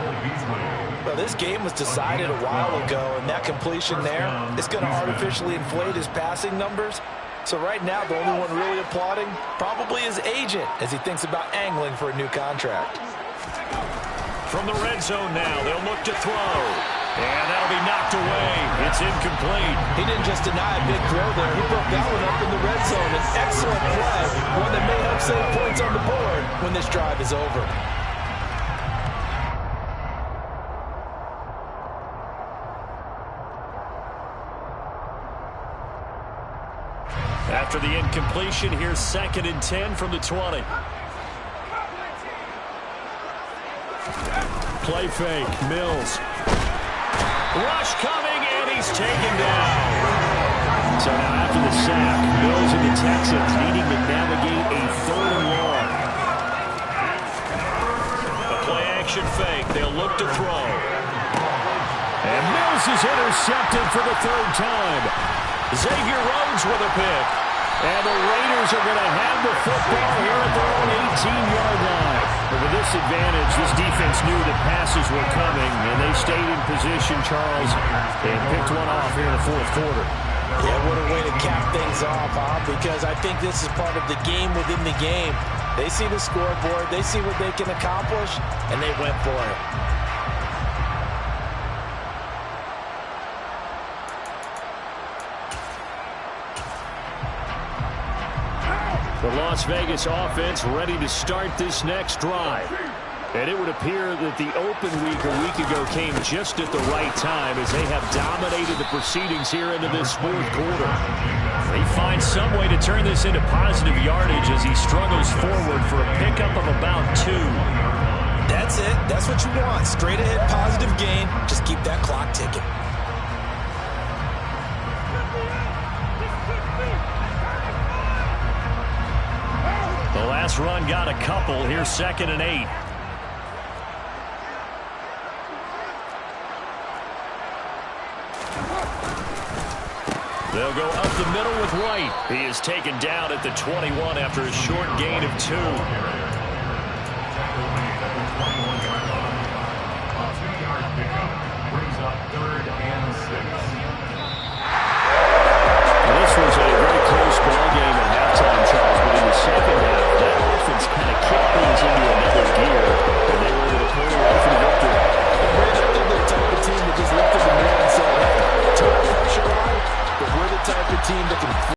Well, this game was decided a while ago, and that completion there is going to artificially inflate his passing numbers. So right now, the only one really applauding probably his agent as he thinks about angling for a new contract. From the red zone now, they'll look to throw. And that'll be knocked away. It's incomplete. He didn't just deny a big throw there. He broke that one up in the red zone. An excellent play, one that may help save points on the board when this drive is over. After the incompletion, here's 2nd and 10 from the 20. Play fake, Mills. Rush coming, and he's taken down. So now after the sack, Mills and the Texans needing to navigate a 3rd and long. A play-action fake. They'll look to throw. And Mills is intercepted for the 3rd time. Xavier Rhodes with a pick. And the Raiders are going to have the football here at their own 18-yard line. But with this advantage, this defense knew that passes were coming, and they stayed in position, Charles, and picked one off here in the 4th quarter. Yeah, what a way to cap things off, huh? Because I think this is part of the game within the game. They see the scoreboard, they see what they can accomplish, and they went for it. The Las Vegas offense ready to start this next drive. And it would appear that the open week a week ago came just at the right time as they have dominated the proceedings here into this 4th quarter. They find some way to turn this into positive yardage as he struggles forward for a pickup of about 2. That's it. That's what you want. Straight ahead positive gain. Just keep that clock ticking. The last run got a couple. Here's 2nd and 8. They'll go up the middle with White. He is taken down at the 21 after a short gain of 2. Brings up 3rd and 6. This was a very close ball game at halftime, Charles, but in the second half, that offense kind of kicked things into another gear, and they were able to pull away for the victory. They're the type of team that just lifted the man and said, hey, took pressure on, but we're the type of team that can